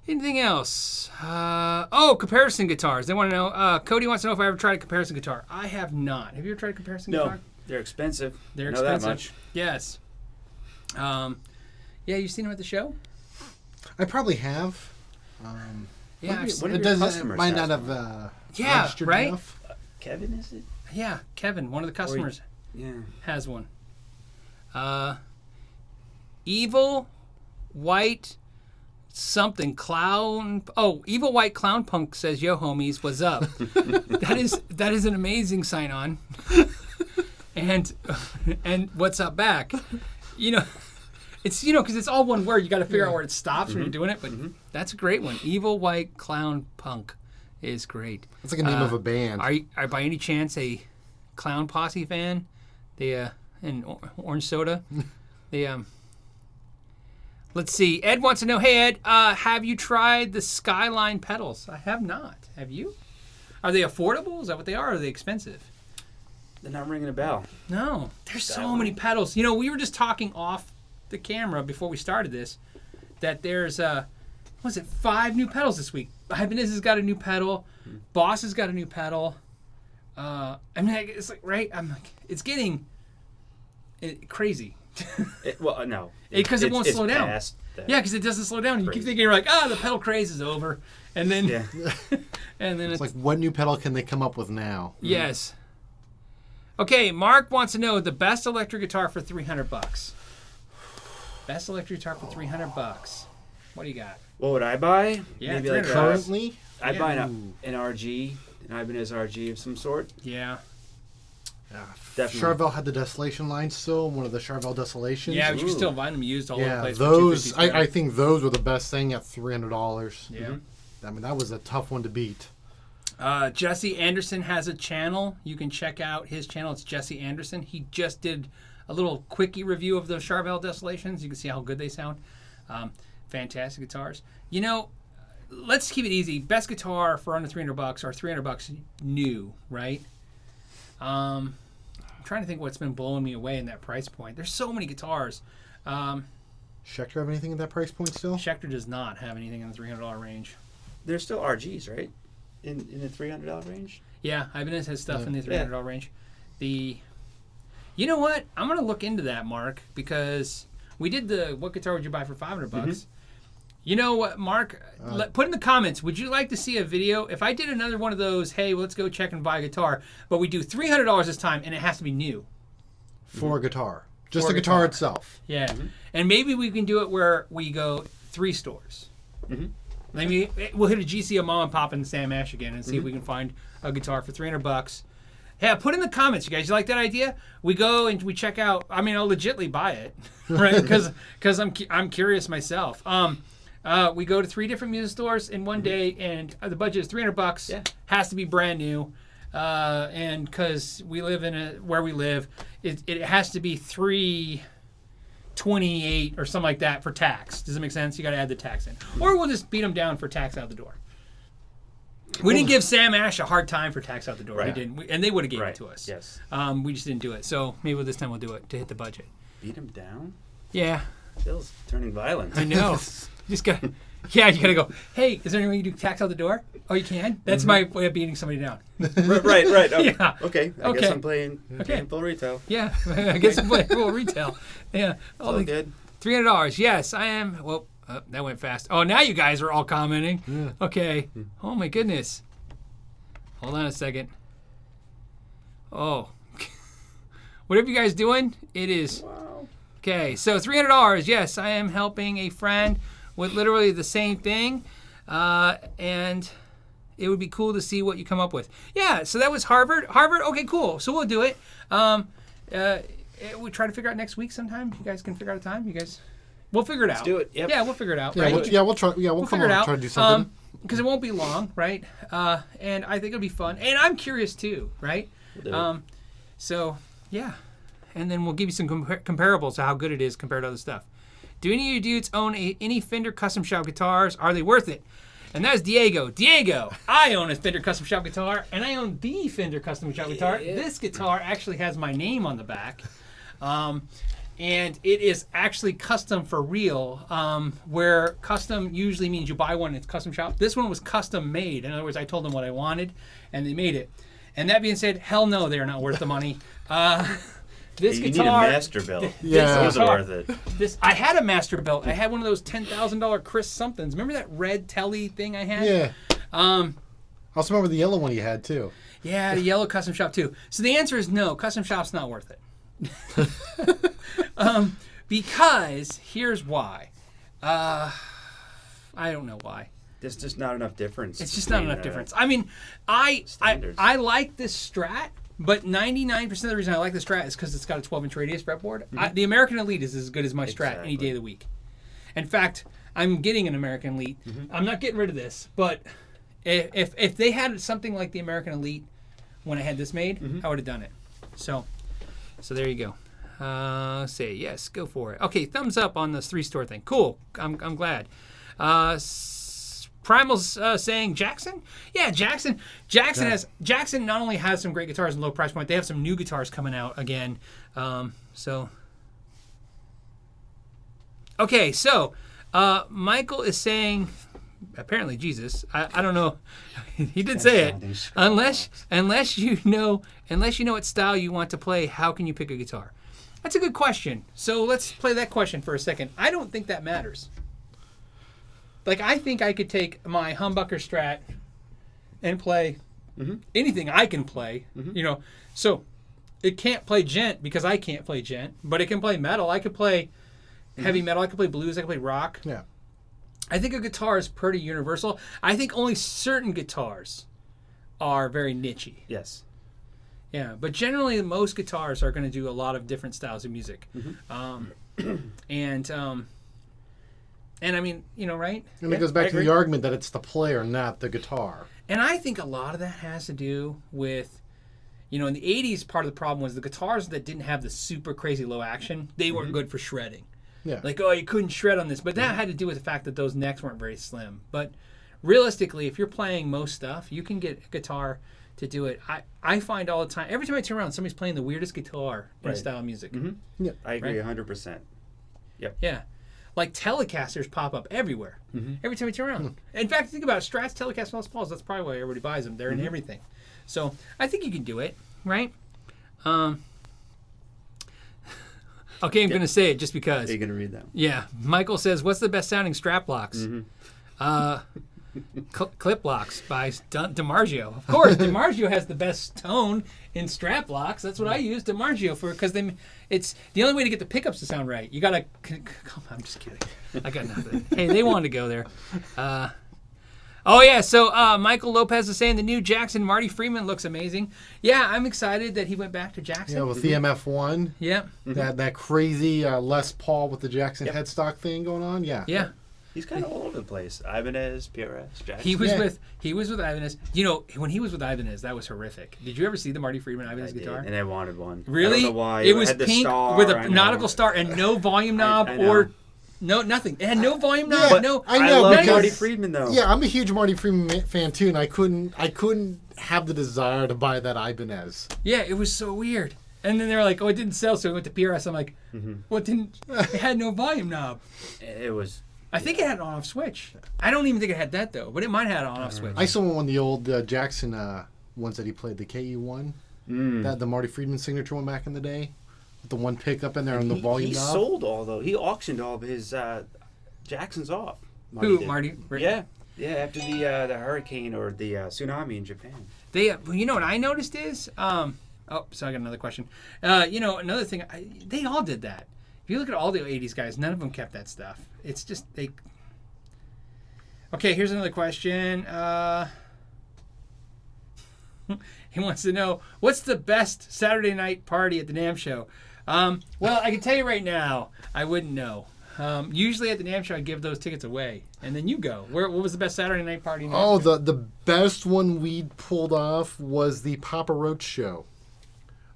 Anything else? Comparison guitars. They want to know. Cody wants to know if I ever tried a comparison guitar. I have not. Have you ever tried a comparison guitar? No, they're expensive. They're I know expensive. that much. Yes. Yeah, you seen them at the show? I probably have. Yeah, What It do your doesn't. customers Might ask not for? have. Yeah, registered right? enough. Kevin, is it? Yeah, Kevin, one of the customers, Yeah. has one. Evil White something clown. Oh, Evil White Clown Punk says, "Yo, homies, what's up?" that is an amazing sign on. and what's up back? It's because it's all one word. You got to figure out where it stops when you're doing it. But that's a great one. Evil White Clown Punk is great. It's like a name of a band. Are by any chance a Clown Posse fan? They and Orange Soda. They Let's see. Ed wants to know, hey Ed, have you tried the Skyline pedals? I have not. Have you? Are they affordable? Is that what they are? Or are they expensive? They're not ringing a bell. No. There's so many pedals. We were just talking off the camera before we started this that there's 5 new pedals this week. Ibanez has got a new pedal. Boss has got a new pedal. It's like, right? I'm like, it's getting crazy. No. Because it won't slow down. Yeah, because it doesn't slow down. You keep thinking, you're like, the pedal craze is over. And then, and then it's like, what new pedal can they come up with now? Yes. Okay, Mark wants to know the best electric guitar for $300. Best electric guitar for $300. What do you got? What would I buy? Yeah, maybe like currently. I'd buy an RG, an Ibanez RG of some sort. Yeah. Definitely. Charvel had the Desolation line still, one of the Charvel Desolations. Yeah, but you still find them used all over the place. Those, for I think those were the best thing at $300. Yeah. I mean, that was a tough one to beat. Jesse Anderson has a channel. You can check out his channel. It's Jesse Anderson. He just did a little quickie review of those Charvel Desolations. You can see how good they sound. Fantastic guitars. You know, let's keep it easy. Best guitar for under $300 or $300 new, right? I'm trying to think what's been blowing me away in that price point. There's so many guitars. Schecter have anything at that price point still? Schecter does not have anything in the $300 range. There's still RGs, right? In the $300 range? Yeah, Ibanez has stuff in the $300 range. You know what? I'm going to look into that, Mark, because we did the what guitar would you buy for $500? You know what, Mark? Put in the comments, would you like to see a video? If I did another one of those, hey, let's go check and buy a guitar, but we do $300 this time, and it has to be new. For a guitar. Just the guitar itself. Yeah. And maybe we can do it where we go 3 stores. Maybe we'll hit a GC, a mom and pop in Sam Ash again and see if we can find a guitar for $300. Yeah, put in the comments, you guys. You like that idea? We go and we check out. I mean, I'll legitly buy it, right? Because I'm curious myself. We go to 3 different music stores in one day, and the budget is $300. Yeah. Has to be brand new, and because we live where we live, it has to be $328 or something like that for tax. Does it make sense? You got to add the tax in, or we'll just beat them down for tax out the door. We didn't give Sam Ash a hard time for tax out the door. Right. We didn't, and they would have given it to us. Yes. We just didn't do it. So maybe this time we'll do it to hit the budget. Beat him down? Yeah. Bill's turning violent. I know. You gotta go, hey, is there any way you do tax out the door? Oh, you can? That's my way of beating somebody down. right. Oh, Yeah. Okay. I guess I'm paying full retail. Yeah. I guess I'm playing full retail. Yeah. All good. $300. Yes, I am. Well, that went fast. Oh, now you guys are all commenting. Yeah. Okay. Oh, my goodness. Hold on a second. Oh. Whatever you guys doing, it is. Wow. Okay, so $300. Yes, I am helping a friend with literally the same thing. And it would be cool to see what you come up with. Yeah, so that was Harvard. Okay, cool. So we'll do it. We try to figure out next week sometime. You guys can figure out a time. You guys... We'll figure it out. Let's do it. Yep. Yeah, we'll figure it out. Yeah, Right? we'll try. Yeah, we'll come figure it on out. try to do something. Because it won't be long, right? And I think it'll be fun. And I'm curious too, right? We'll do it. So yeah, and then we'll give you some comparables of how good it is compared to other stuff. Do any of you dudes own any Fender custom shop guitars? Are they worth it? And that's Diego. Diego, I own a Fender custom shop guitar, and I own the Fender custom shop guitar. Yeah. This guitar actually has my name on the back. And it is actually custom for real, where custom usually means you buy one and it's custom shop. This one was custom made. In other words, I told them what I wanted, and they made it. And that being said, hell no, they're not worth the money. This you guitar... need a master belt. Yeah. Those are worth it. I had a master belt. I had one of those $10,000 Chris somethings. Remember that red Telly thing I had? Yeah. I also remember the yellow one you had too. Yeah, the yellow custom shop too. So the answer is no. Custom shop's not worth it. Because here's why. I don't know why. There's just not enough difference. It's just not enough difference. I mean, Standards. I like this Strat, but 99% of the reason I like the Strat is because it's got a 12-inch radius fretboard. The American Elite is as good as my Strat any day of the week. In fact, I'm getting an American Elite. I'm not getting rid of this, but if they had something like the American Elite when I had this made, I would have done it. So there you go. Say yes, go for it. Okay, thumbs up on this 3-store thing. Cool. I'm glad. Primal's saying Jackson. Yeah, Jackson. Jackson not only has some great guitars and low price point. They have some new guitars coming out again. Okay, so Michael is saying. Apparently Jesus. I don't know. He did say it. Unless you know what style you want to play, how can you pick a guitar? That's a good question. So let's play that question for a second. I don't think that matters. Like, I think I could take my humbucker Strat and play anything I can play. So it can't play gent because I can't play gent, but it can play metal. I could play heavy metal. I could play blues. I could play rock. Yeah. I think a guitar is pretty universal. I think only certain guitars are very nichey. Yes. Yeah, but generally most guitars are going to do a lot of different styles of music. And I mean, right? And it goes back to the argument that it's the player, not the guitar. And I think a lot of that has to do with, You know, in the 80s, part of the problem was the guitars that didn't have the super crazy low action, they weren't good for shredding. Yeah. Like, oh, you couldn't shred on this. But that had to do with the fact that those necks weren't very slim. But realistically, if you're playing most stuff, you can get a guitar to do it. I find all the time, every time I turn around, somebody's playing the weirdest guitar in style of music. Yeah. I agree 100%. Yep. Yeah. Like Telecasters pop up everywhere. Every time you turn around. In fact, think about it. Strats, Telecaster, Les Pauls. That's probably why everybody buys them. They're in everything. So I think you can do it, right? Okay, I'm going to say it just because. Are you going to read that? Yeah. Michael says, what's the best sounding strap locks? Clip locks by DiMarzio. Of course, DiMarzio has the best tone in strap locks. That's what I use DiMarzio for, because it's the only way to get the pickups to sound right. You gotta come on, I'm just kidding. I got nothing. Hey, they wanted to go there. Oh yeah, so Michael Lopez is saying the new Jackson Marty Friedman looks amazing. Yeah, I'm excited that he went back to Jackson. Yeah, with the MF1. Yeah. That crazy Les Paul with the Jackson headstock thing going on. Yeah. Yeah. He's kind of all over the place. Ibanez, PRS, Jackson. He was with Ibanez. You know, when he was with Ibanez, that was horrific. Did you ever see the Marty Friedman Ibanez guitar? And I wanted one. Really? I don't know why. It was had the pink star, with a nautical star and no volume knob or nothing. It had no volume knob. But no. I know, love because- Marty Friedman though. Yeah, I'm a huge Marty Friedman fan too, and I couldn't have the desire to buy that Ibanez. Yeah, it was so weird. And then they were like, "Oh, it didn't sell," so we went to PRS. I'm like, "Well, it didn't? It had no volume knob." It was. I think it had an on-off switch. I don't even think it had that though, but it might have had an on-off switch. I saw one of the old Jackson ones that he played, the KE1, that the Marty Friedman signature one back in the day, with the one pickup in there and the volume He knob. sold all though. He auctioned all of his Jacksons off. Who, did. Marty? Yeah. After the hurricane or the tsunami in Japan. They, you know what I noticed is, so I got another question. Another thing, they all did that. If you look at all the 80s guys, none of them kept that stuff. It's just, Okay, here's another question. He wants to know, what's the best Saturday night party at the NAMM show? Well, I can tell you right now, I wouldn't know. Usually at the NAMM show, I give those tickets away, and then you go. What was the best Saturday night party? Oh, the best one we pulled off was the Papa Roach show.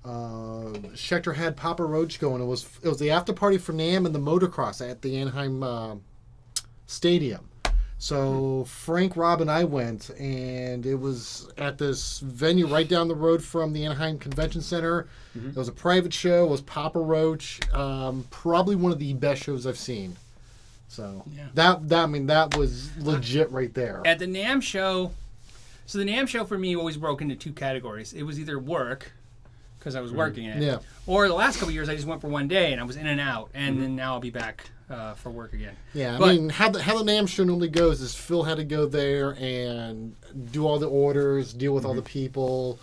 Schechter had Papa Roach going. It was the after party for NAMM and the motocross at the Anaheim Stadium. So Frank, Rob, and I went, and it was at this venue right down the road from the Anaheim Convention Center. It was a private show. It was Papa Roach. Probably one of the best shows I've seen. So that was legit right there. At the NAMM show, so the NAMM show for me always broke into two categories. It was either work, because I was working it, Yeah. or the last couple of years I just went for one day and I was in and out, and then now I'll be back for work again. Yeah, But- I mean, how the NAMM show normally goes is Phil had to go there and do all the orders, deal with all the people.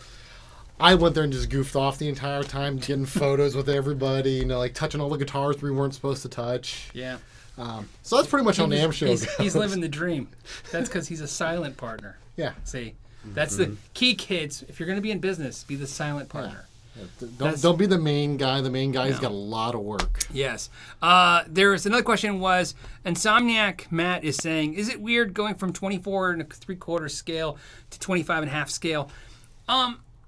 I went there and just goofed off the entire time, getting photos with everybody, like touching all the guitars we weren't supposed to touch. Yeah. So that's pretty much how NAMM show goes. He's living the dream. That's because he's a silent partner. Yeah. See, that's the key, kids. If you're going to be in business, be the silent partner. Don't be the main guy. The main guy's got a lot of work. Yes. There's another question was, Insomniac Matt is saying, is it weird going from 24 3/4 scale to 25.5 scale?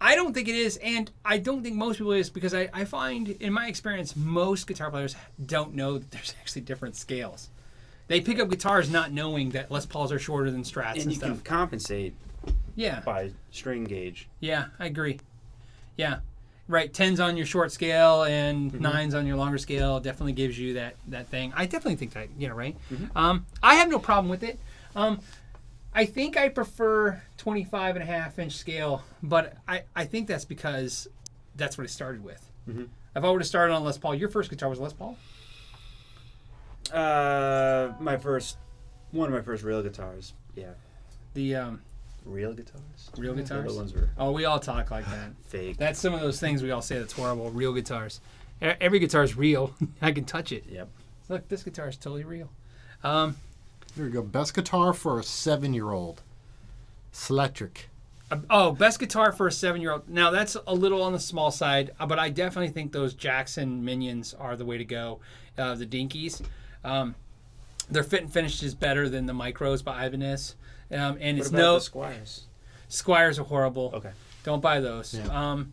I don't think it is, and I don't think most people is, because I find, in my experience, most guitar players don't know that there's actually different scales. They pick up guitars not knowing that Les Pauls are shorter than Strats and you stuff. can compensate by string gauge. Yeah, I agree. Yeah. Right, 10's on your short scale and 9's on your longer scale definitely gives you that thing. I definitely think that, right? I have no problem with it. I think I prefer 25.5-inch scale, but I think that's because that's what I started with. If I would have started on Les Paul, your first guitar was Les Paul? One of my first real guitars. Yeah. The real guitars. Real guitars? The other ones were Oh, we all talk like that. fake. That's some of those things we all say that's horrible. Real guitars. Every guitar is real. I can touch it. Yep. Look, this guitar is totally real. There you go. Best guitar for a 7-year-old. Seletric. Best guitar for a 7-year-old. Now, that's a little on the small side, but I definitely think those Jackson Minions are the way to go. The Dinkies. Their fit and finish is better than the Micros by Ibanez. And What it's about no... the Squires? Squires are horrible. Okay. Don't buy those. Yeah.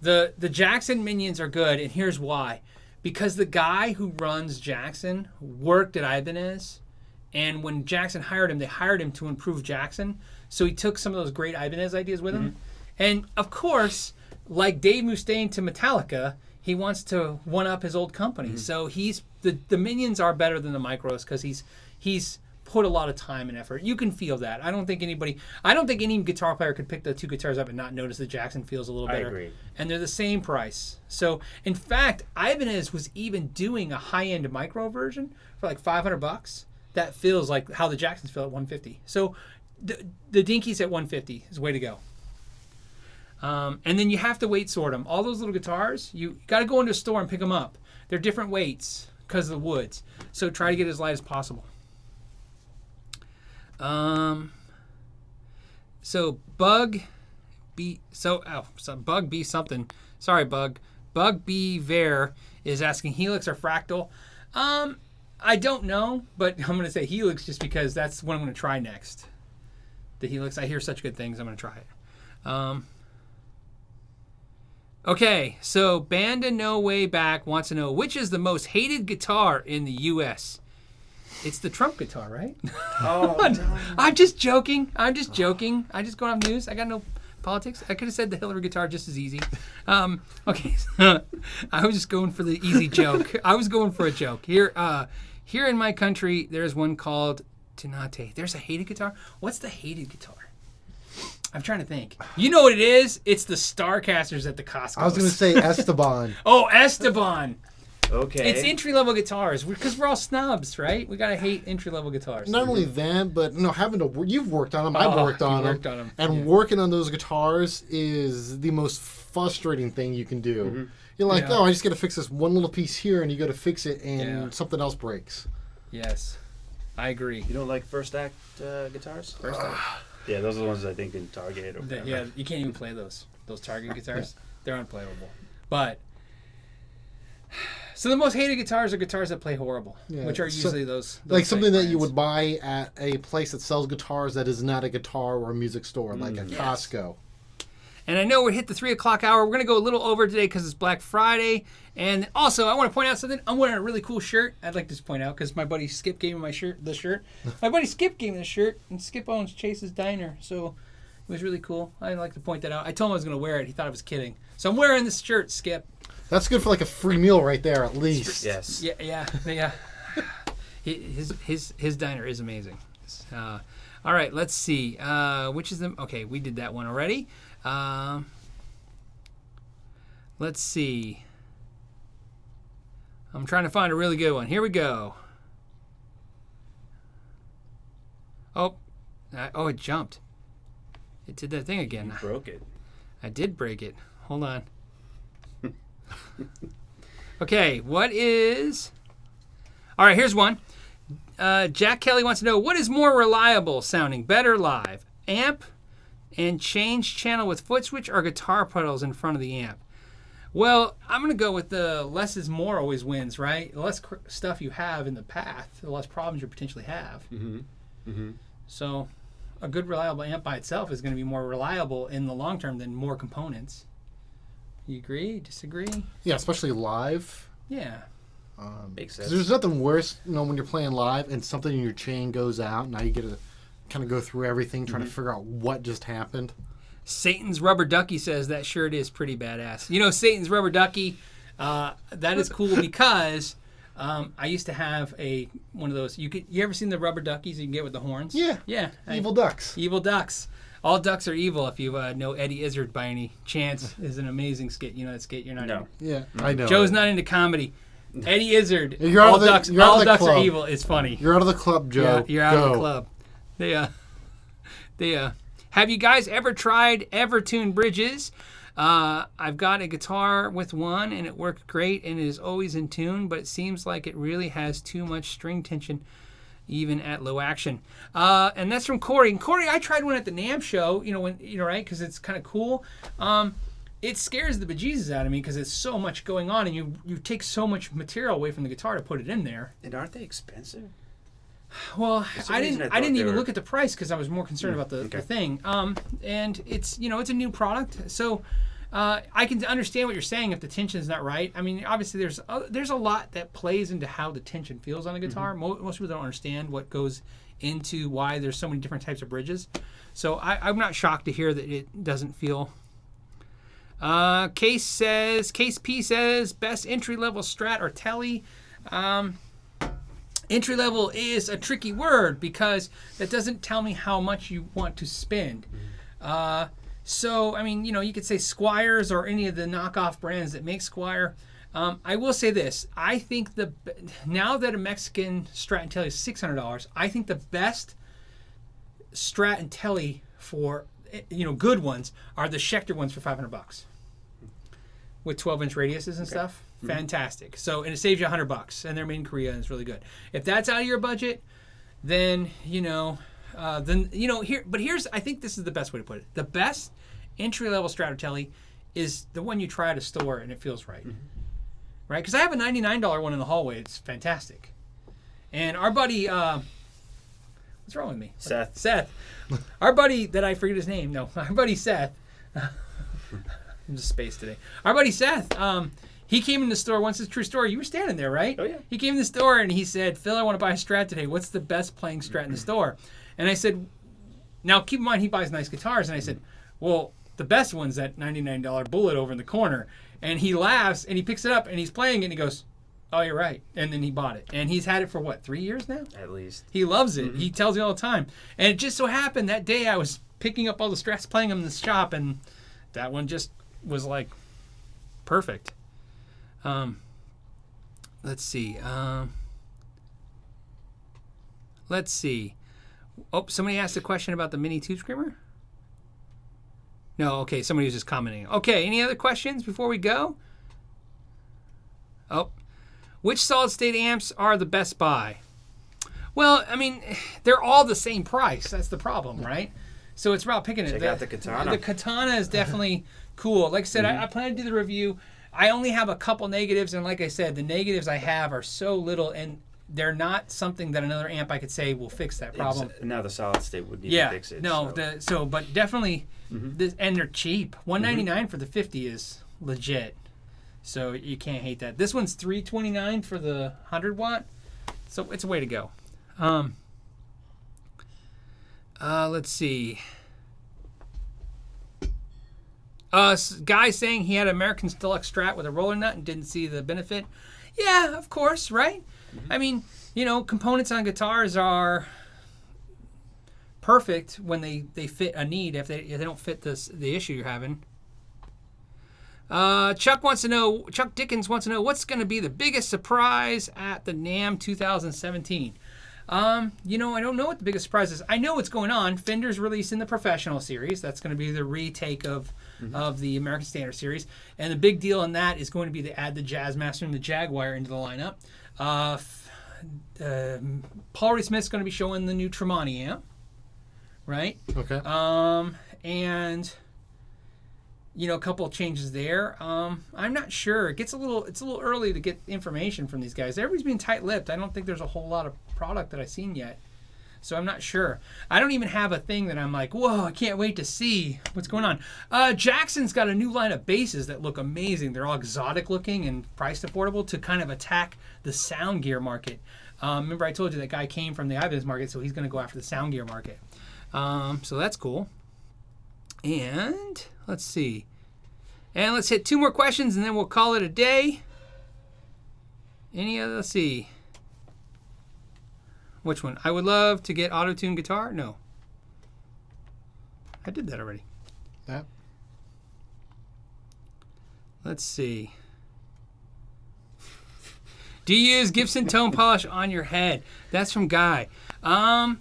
The Jackson Minions are good, and here's why. Because the guy who runs Jackson worked at Ibanez, and when Jackson hired him, they hired him to improve Jackson. So he took some of those great Ibanez ideas with him. And, of course, like Dave Mustaine to Metallica, he wants to one-up his old company. So the Minions are better than the Micros because he's put a lot of time and effort. You can feel that. I don't think any guitar player could pick the two guitars up and not notice that Jackson feels a little better. I agree. And they're the same price. So, in fact, Ibanez was even doing a high-end micro version for like $500. That feels like how the Jacksons feel at $150. So, the Dinkies at $150 is the way to go. And then you have to weight sort them. All those little guitars, you got to go into a store and pick them up. They're different weights because of the woods. So try to get as light as possible. So Bug B something. Sorry, Bug. Bug B Ver is asking Helix or Fractal. I don't know, but I'm going to say Helix just because that's what I'm going to try next. The Helix. I hear such good things. I'm going to try it. Okay, so Banda No Way Back wants to know which is the most hated guitar in the U.S. It's the Trump guitar, right? Oh, no. I'm just joking. I just going off news. I got no politics. I could have said the Hillary guitar just as easy. Okay, I was just going for the easy joke. I was going for a joke. Here in my country, there's one called Tenate. There's a hated guitar. What's the hated guitar? I'm trying to think. You know what it is? It's the Starcasters at the Costco. I was going to say Esteban. Oh, Esteban. Okay. It's entry-level guitars because we're all snobs, right? We got to hate entry-level guitars. Not only that, but you've worked on them. I've worked on them. And working on those guitars is the most frustrating thing you can do. Mm-hmm. You're like, I just got to fix this one little piece here, and you got to fix it, and something else breaks. Yes, I agree. You don't like first act guitars? First act. Yeah, those are the ones I think in Target. Yeah, you can't even play those Target guitars. They're unplayable. But so the most hated guitars are guitars that play horrible, which are usually those like something that you would buy at a place that sells guitars that is not a guitar or a music store, like a Costco. And I know we hit the 3 o'clock hour. We're going to go a little over today because it's Black Friday. And also, I want to point out something. I'm wearing a really cool shirt. I'd like to just point out because my buddy Skip gave me the shirt. My buddy Skip gave me the shirt, and Skip owns Chase's Diner. So it was really cool. I'd like to point that out. I told him I was going to wear it. He thought I was kidding. So I'm wearing this shirt, Skip. That's good for like a free meal right there, at least. Yes. Yeah. His diner is amazing. All right, let's see. Which is them? Okay, we did that one already. Let's see. I'm trying to find a really good one. Here we go. Oh, it jumped. It did that thing again. You broke it. I did break it. Hold on. Okay, what is... All right, here's one. Jack Kelly wants to know, what is more reliable sounding, better live? Amp and change channel with foot switch or guitar pedals in front of the amp? Well, I'm going to go with the less is more always wins, right? The less stuff you have in the path, the less problems you potentially have. Mm-hmm. Mm-hmm. So a good reliable amp by itself is going to be more reliable in the long term than more components. You agree? Disagree? Yeah, especially live. Yeah. Makes sense. There's nothing worse, when you're playing live and something in your chain goes out. Now you get to kind of go through everything, trying to figure out what just happened. Satan's Rubber Ducky says that shirt is pretty badass. Satan's Rubber Ducky, that is cool because I used to have one of those. You ever seen the rubber duckies you can get with the horns? Yeah. Yeah. Evil ducks. Evil ducks. All ducks are evil. If you know Eddie Izzard by any chance, is an amazing skit. You know that skit? You're not. No. Yeah, I know. Joe's not into comedy. Eddie Izzard. All ducks are evil. It's funny. You're out of the club, Joe. Yeah, you're out of the club. Have you guys ever tried EverTune bridges? I've got a guitar with one, and it worked great, and it is always in tune, but it seems like it really has too much string tension, even at low action. And that's from Corey. And Corey, I tried one at the NAMM show, right, because it's kind of cool. It scares the bejesus out of me because it's so much going on, and you take so much material away from the guitar to put it in there. And aren't they expensive? Well, I didn't even look at the price because I was more concerned about the thing. And it's it's a new product, so I can understand what you're saying if the tension is not right. I mean, obviously there's a lot that plays into how the tension feels on a guitar. Most people don't understand what goes into why there's so many different types of bridges. So I'm not shocked to hear that it doesn't feel. Case P says best entry level Strat or Telly. Entry level is a tricky word because that doesn't tell me how much you want to spend. So, I mean, you could say Squires or any of the knockoff brands that make Squire. I will say this. I think now that a Mexican Strat and Telly is $600, I think the best Strat and Telly for, good ones are the Schecter ones for $500 with 12-inch radiuses and stuff. Fantastic. So, and it saves you $100, and they're made in Korea, and it's really good. If that's out of your budget, then here. But here's, I think this is the best way to put it. The best entry level Strat or Telly is the one you try at a store and it feels right, right? Because I have a $99 one in the hallway. It's fantastic. And our buddy, what's wrong with me? Seth. Our buddy that I forget his name. No, our buddy Seth. I'm just spaced today. Our buddy Seth. He came in the store once. It's a true story. You were standing there, right? Oh, yeah. He came in the store and he said, Phil, I want to buy a Strat today. What's the best playing Strat in the store? And I said, now keep in mind he buys nice guitars. And I said, well, the best one's that $99 Bullet over in the corner. And he laughs and he picks it up and he's playing it and he goes, oh, you're right. And then he bought it. And he's had it for 3 years now? At least. He loves it. He tells me all the time. And it just so happened that day I was picking up all the Strats, playing them in the shop, and that one just was like perfect. Let's see. Oh, somebody asked a question about the Mini Tube Screamer? No, okay, somebody was just commenting. Okay, any other questions before we go? Oh, which solid-state amps are the best buy? Well, I mean, they're all the same price. That's the problem, right? So it's about picking it. Check out the Katana. The Katana is definitely cool. Like I said, I plan to do the review. I only have a couple negatives, and like I said, the negatives I have are so little, and they're not something that another amp I could say will fix that problem. Now the solid state would need to fix it. No, but definitely, and they're cheap. $199 for the 50 is legit, so you can't hate that. This one's $329 for the 100 watt, so it's a way to go. Let's see. Guy saying he had an American Deluxe Strat with a roller nut and didn't see the benefit. Yeah, of course, right? I mean, components on guitars are perfect when they fit a need. If they don't fit the issue you're having. Chuck Dickens wants to know what's going to be the biggest surprise at the NAMM 2017. I don't know what the biggest surprise is. I know what's going on. Fender's releasing the Professional Series. That's going to be the retake of the American Standard Series. And the big deal in that is going to be to add the Jazzmaster and the Jaguar into the lineup. Paul Reed Smith's going to be showing the new Tremonti amp. Right? Okay. And a couple of changes there. I'm not sure. It's a little early to get information from these guys. Everybody's being tight-lipped. I don't think there's a whole lot of product that I've seen yet. So I'm not sure. I don't even have a thing that I'm like, whoa, I can't wait to see what's going on. Jackson's got a new line of basses that look amazing. They're all exotic looking and priced affordable to kind of attack the sound gear market. Remember I told you that guy came from the Ibanez market, so he's going to go after the sound gear market. So that's cool. And let's see. And let's hit 2 more questions and then we'll call it a day. Any other? Let's see. Which one? I would love to get auto-tune guitar. No. I did that already. Yeah. Let's see. Do you use Gibson tone polish on your head? That's from Guy. I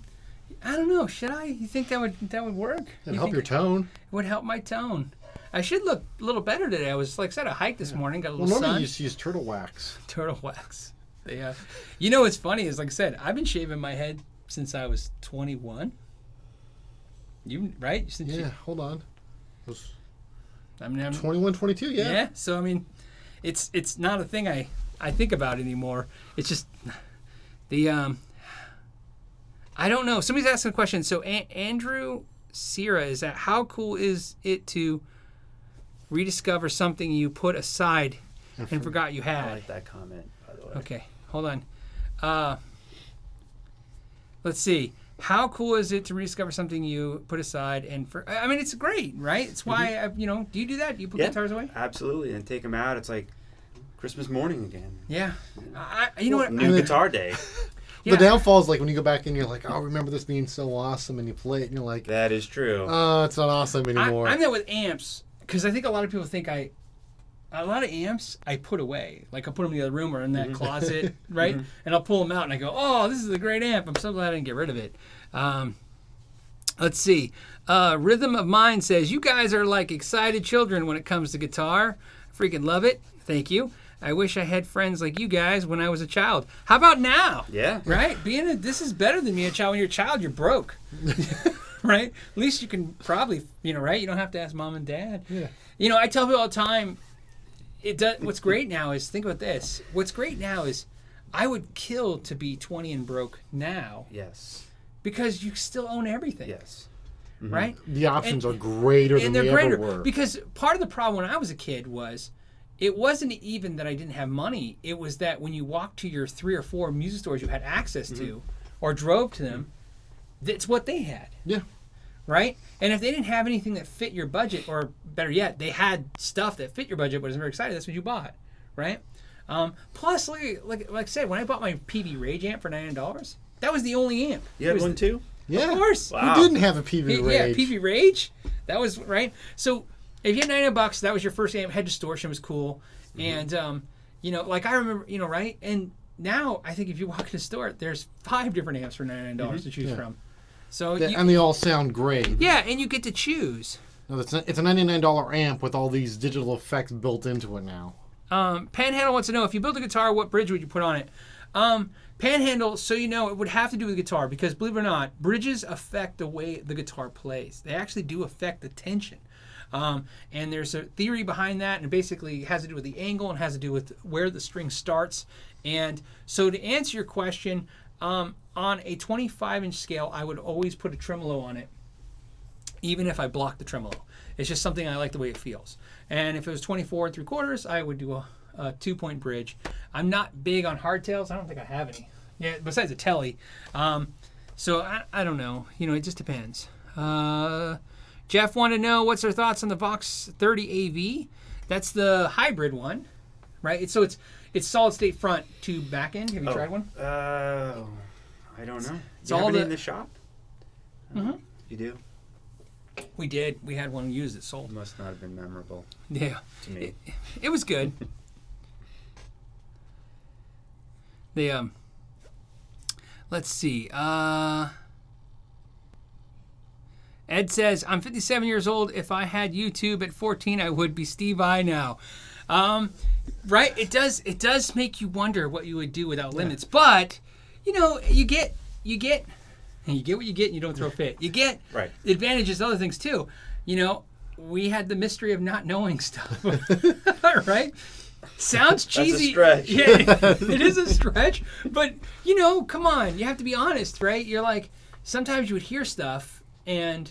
don't know. Should I? You think that would work? It'd help your tone. It would help my tone. I should look a little better today. I was, like I said, I hiked this morning, got a little sun. Normally you just use turtle wax. Turtle wax. Yeah. What's funny is, like I said, I've been shaving my head since I was 21. You, right? Hold on. I'm 21, 22, yeah. Yeah, so, I mean, it's not a thing I think about anymore. It's just I don't know. Somebody's asking a question. So, Andrew Sierra is that how cool is it to rediscover something you put aside and forgot you had. I like that comment, by the way. Okay, hold on. Let's see. How cool is it to rediscover something you put aside and I mean, it's great, right? It's why do you do that? Do you put guitars away? Absolutely, and take them out. It's like Christmas morning again. Yeah. You know what? New guitar day. The downfall is like when you go back and you're like, oh, I remember this being so awesome, and you play it and you're like, that is true. Oh, it's not awesome anymore. I'm there with amps because I think a lot of people think a lot of amps I put away. Like I put them in the other room or in that closet, right? And I'll pull them out and I go, oh, this is a great amp. I'm so glad I didn't get rid of it. Let's see. Rhythm of Mind says, you guys are like excited children when it comes to guitar. Freaking love it. Thank you. I wish I had friends like you guys when I was a child. How about now? Yeah. Right? This is better than being a child. When you're a child, you're broke. Right? At least you can probably, right? You don't have to ask mom and dad. Yeah. I tell people all the time, what's great now is, think about this. What's great now is I would kill to be 20 and broke now. Yes. Because you still own everything. Yes. Right? The options are greater than they ever were. Because part of the problem when I was a kid was, it wasn't even that I didn't have money. It was that when you walked to your 3 or 4 music stores you had access to or drove to them, that's what they had. Yeah. Right? And if they didn't have anything that fit your budget, or better yet, they had stuff that fit your budget but was very excited, that's what you bought. Right? Plus, like I said, when I bought my PV Rage amp for $99, that was the only amp. You had one too? Yeah. Of course. Wow. Who didn't have a PV Rage? Yeah, PV Rage. That was, right? So if you had $99, that was your first amp, had distortion, was cool. And, like I remember, right? And now I think if you walk in the store, there's 5 different amps for $99 to choose from. So and they all sound great. Yeah, and you get to choose. No, it's a $99 amp with all these digital effects built into it now. Panhandle wants to know, if you build a guitar, what bridge would you put on it? Panhandle, so it would have to do with the guitar because, believe it or not, bridges affect the way the guitar plays. They actually do affect the tension. And there's a theory behind that, and it basically has to do with the angle and has to do with where the string starts. And so to answer your question, on a 25-inch scale, I would always put a tremolo on it, even if I block the tremolo. It's just something I like the way it feels. And if it was 24 3/4, I would do a 2-point bridge. I'm not big on hardtails. I don't think I have any. Yeah, besides a Telly. So I don't know. It just depends. Jeff wanted to know what's our thoughts on the Vox 30 AV. That's the hybrid one, right? It's solid state front to back end. Have you tried one? I don't know. It's you all have it in the shop. You do. We did. We had one used. It sold. Must not have been memorable. Yeah, to me. It was good. Let's see. Ed says, I'm 57 years old. If I had YouTube at 14, I would be Steve I now. Right? It does make you wonder what you would do without limits. But, you get what you get and you don't throw a fit. You get advantages, other things too. We had the mystery of not knowing stuff. Right? Sounds cheesy. That's a stretch. Yeah, it is a stretch. But, come on. You have to be honest, right? You're like, sometimes you would hear stuff and,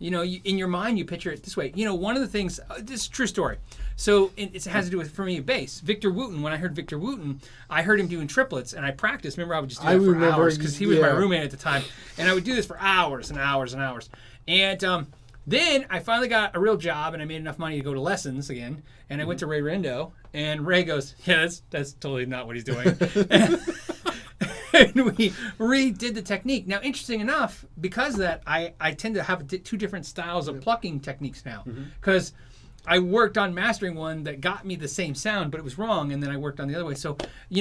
in your mind, you picture it this way. One of the things, this is a true story. So it has to do with, for me, bass. Victor Wooten, when I heard Victor Wooten, I heard him doing triplets, and I practiced. Remember, I would just do that for hours because he was my roommate at the time. And I would do this for hours and hours and hours. And then I finally got a real job, and I made enough money to go to lessons again. And I went to Ray Rindo, and Ray goes, yeah, that's totally not what he's doing. And we redid the technique. Now, interesting enough, because of that, I tend to have 2 different styles of plucking techniques now. Because I worked on mastering one that got me the same sound, but it was wrong, and then I worked on the other way. So,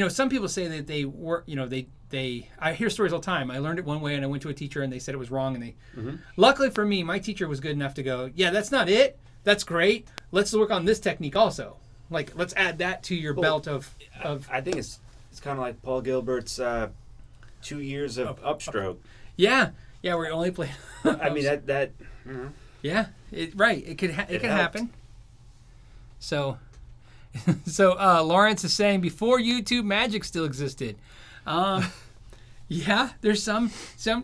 some people say that they work, I hear stories all the time. I learned it one way, and I went to a teacher, and they said it was wrong. And luckily for me, my teacher was good enough to go, yeah, that's not it. That's great. Let's work on this technique also. Like, let's add that to your belt of. I think it's kind of like Paul Gilbert's 2 years of upstroke. Yeah, where you only play. I mean that. Yeah, it could happen. So Lawrence is saying before YouTube, Magic still existed. Yeah, there's some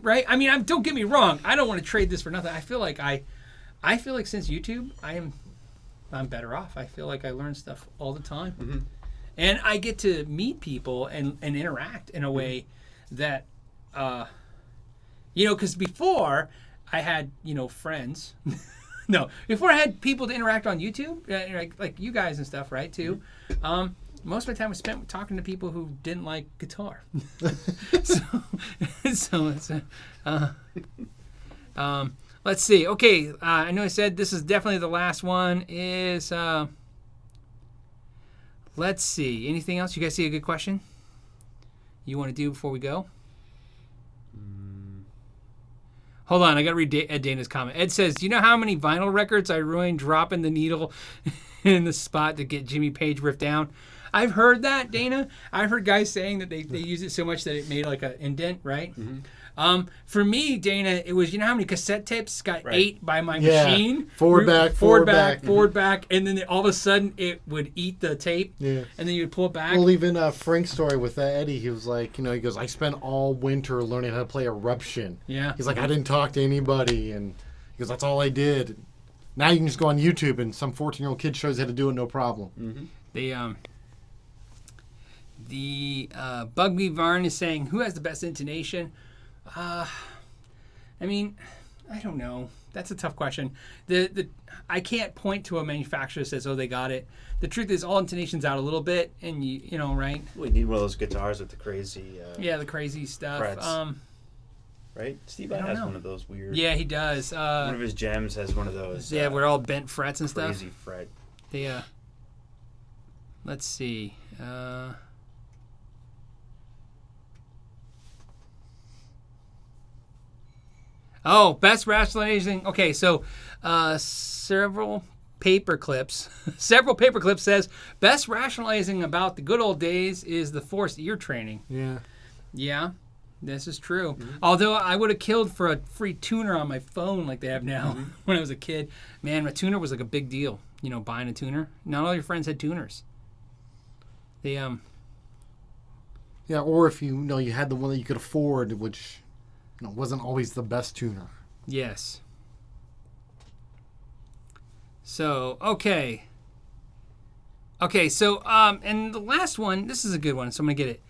right. I mean, don't get me wrong. I don't want to trade this for nothing. I feel like since YouTube, I'm better off. I feel like I learn stuff all the time. And I get to meet people and interact in a way that, because before I had, friends. No, before I had people to interact on YouTube, like you guys and stuff, right, too. Most of my time was spent talking to people who didn't like guitar. so it's let's see. Okay, I know I said this is definitely the last one. Is let's see. Anything else? You guys see a good question you want to do before we go? Hold on, I got to read Ed Dana's comment. Ed says, do you know how many vinyl records I ruined dropping the needle in the spot to get Jimmy Page ripped down? I've heard that, Dana. I've heard guys saying that they use it so much that it made like an indent, right? For me, Dana, it was, how many cassette tapes got ate by my machine? Forward back. And then all of a sudden it would eat the tape. Yeah. And then you would pull it back. Well, even Frank's story with Eddie, he was like, he goes, I spent all winter learning how to play Eruption. Yeah. He's like, I didn't talk to anybody. And he goes, that's all I did. Now you can just go on YouTube and some 14-year-old kid shows you how to do it, no problem. The Bugby Varn is saying, who has the best intonation? I don't know. That's a tough question. I can't point to a manufacturer that says, oh, they got it. The truth is, all intonation's out a little bit, and you know, right? We need one of those guitars with the crazy... the crazy stuff. Frets. Right? Steve has one of those weird... Yeah, he does. One of his gems has one of those... Yeah, we're all bent frets and stuff. Crazy fret. Let's see. Oh, best rationalizing. Okay, so several paper clips says best rationalizing about the good old days is the forced ear training. Yeah, this is true. Although I would have killed for a free tuner on my phone like they have now. When I was a kid, man, a tuner was like a big deal. Buying a tuner. Not all your friends had tuners. Yeah, or if you had the one that you could afford, which wasn't always the best tuner. Yes. So, okay, so, and the last one, this is a good one, so I'm going to get it.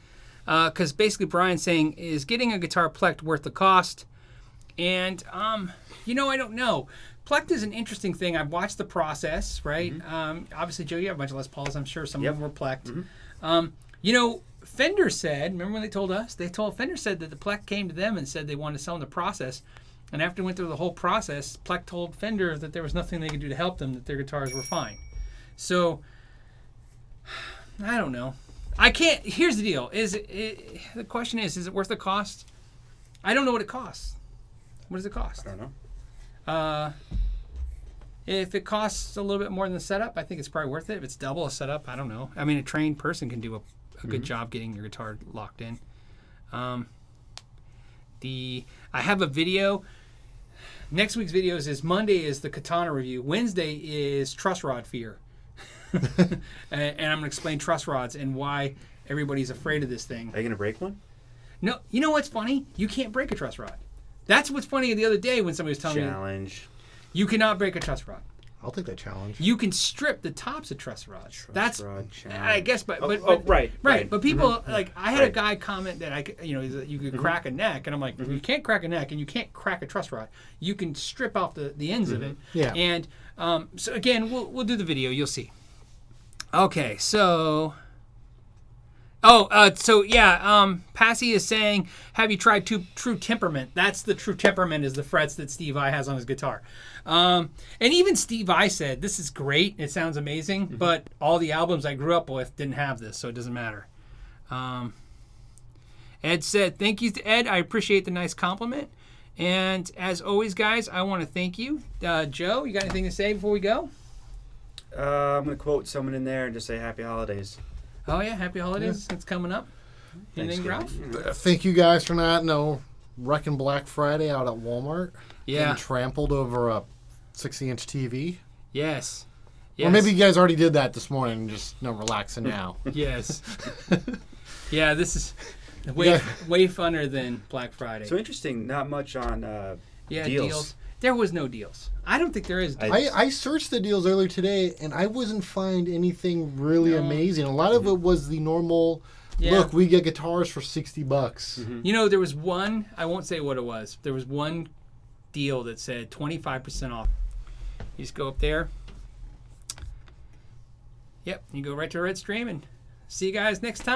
Because basically Brian's saying, is getting a guitar Plek worth the cost? And, I don't know. Plek is an interesting thing. I've watched the process, right? Obviously, Joe, you have a bunch of Les Pauls. I'm sure some of them were Pleked. Fender said, remember when they told us? Fender said that the Plek came to them and said they wanted to sell them the process. And after they went through the whole process, Plek told Fender that there was nothing they could do to help them, that their guitars were fine. So, I don't know. I can't, here's the deal. The question is it worth the cost? I don't know what it costs. What does it cost? I don't know. If it costs a little bit more than the setup, I think it's probably worth it. If it's double a setup, I don't know. I mean, a trained person can do a good job getting your guitar locked in. I have a video. Next week's videos is Monday is the Katana review. Wednesday is truss rod fear. And I'm going to explain truss rods and why everybody's afraid of this thing. Are you going to break one? No. You know what's funny? You can't break a truss rod. That's what's funny the other day when somebody was telling me. Challenge. You cannot break a truss rod. I'll take that challenge. You can strip the tops of truss rods. Truss rod challenge. I guess, but right. But people like I had a guy comment that you could crack a neck, and I'm like, you can't crack a neck, and you can't crack a truss rod. You can strip off the ends of it. Yeah. And so again, we'll do the video. You'll see. Okay, so. Passy is saying, have you tried True Temperament? That's the True Temperament is the frets that Steve I has on his guitar. And even Steve I said, this is great. It sounds amazing, but all the albums I grew up with didn't have this, so it doesn't matter. Ed said, thank you to Ed. I appreciate the nice compliment. And as always, guys, I want to thank you. Joe, you got anything to say before we go? I'm going to quote someone in there and just say happy holidays. Oh, yeah, happy holidays. It's coming up. Anything, Ralph? Thank you guys for not wrecking Black Friday out at Walmart. Yeah. Getting trampled over a 60-inch TV. Yes. Or maybe you guys already did that this morning and just relaxing now. Yes. Yeah, this is way funner than Black Friday. So interesting, not much on deals. There was no deals. I don't think there is deals. I searched the deals earlier today, and I wasn't find anything really amazing. A lot of it was the normal, look, we get guitars for $60. Mm-hmm. You know, there was one, I won't say what it was. There was one deal that said 25% off. You just go up there. Yep, you go right to Red Stream, and see you guys next time.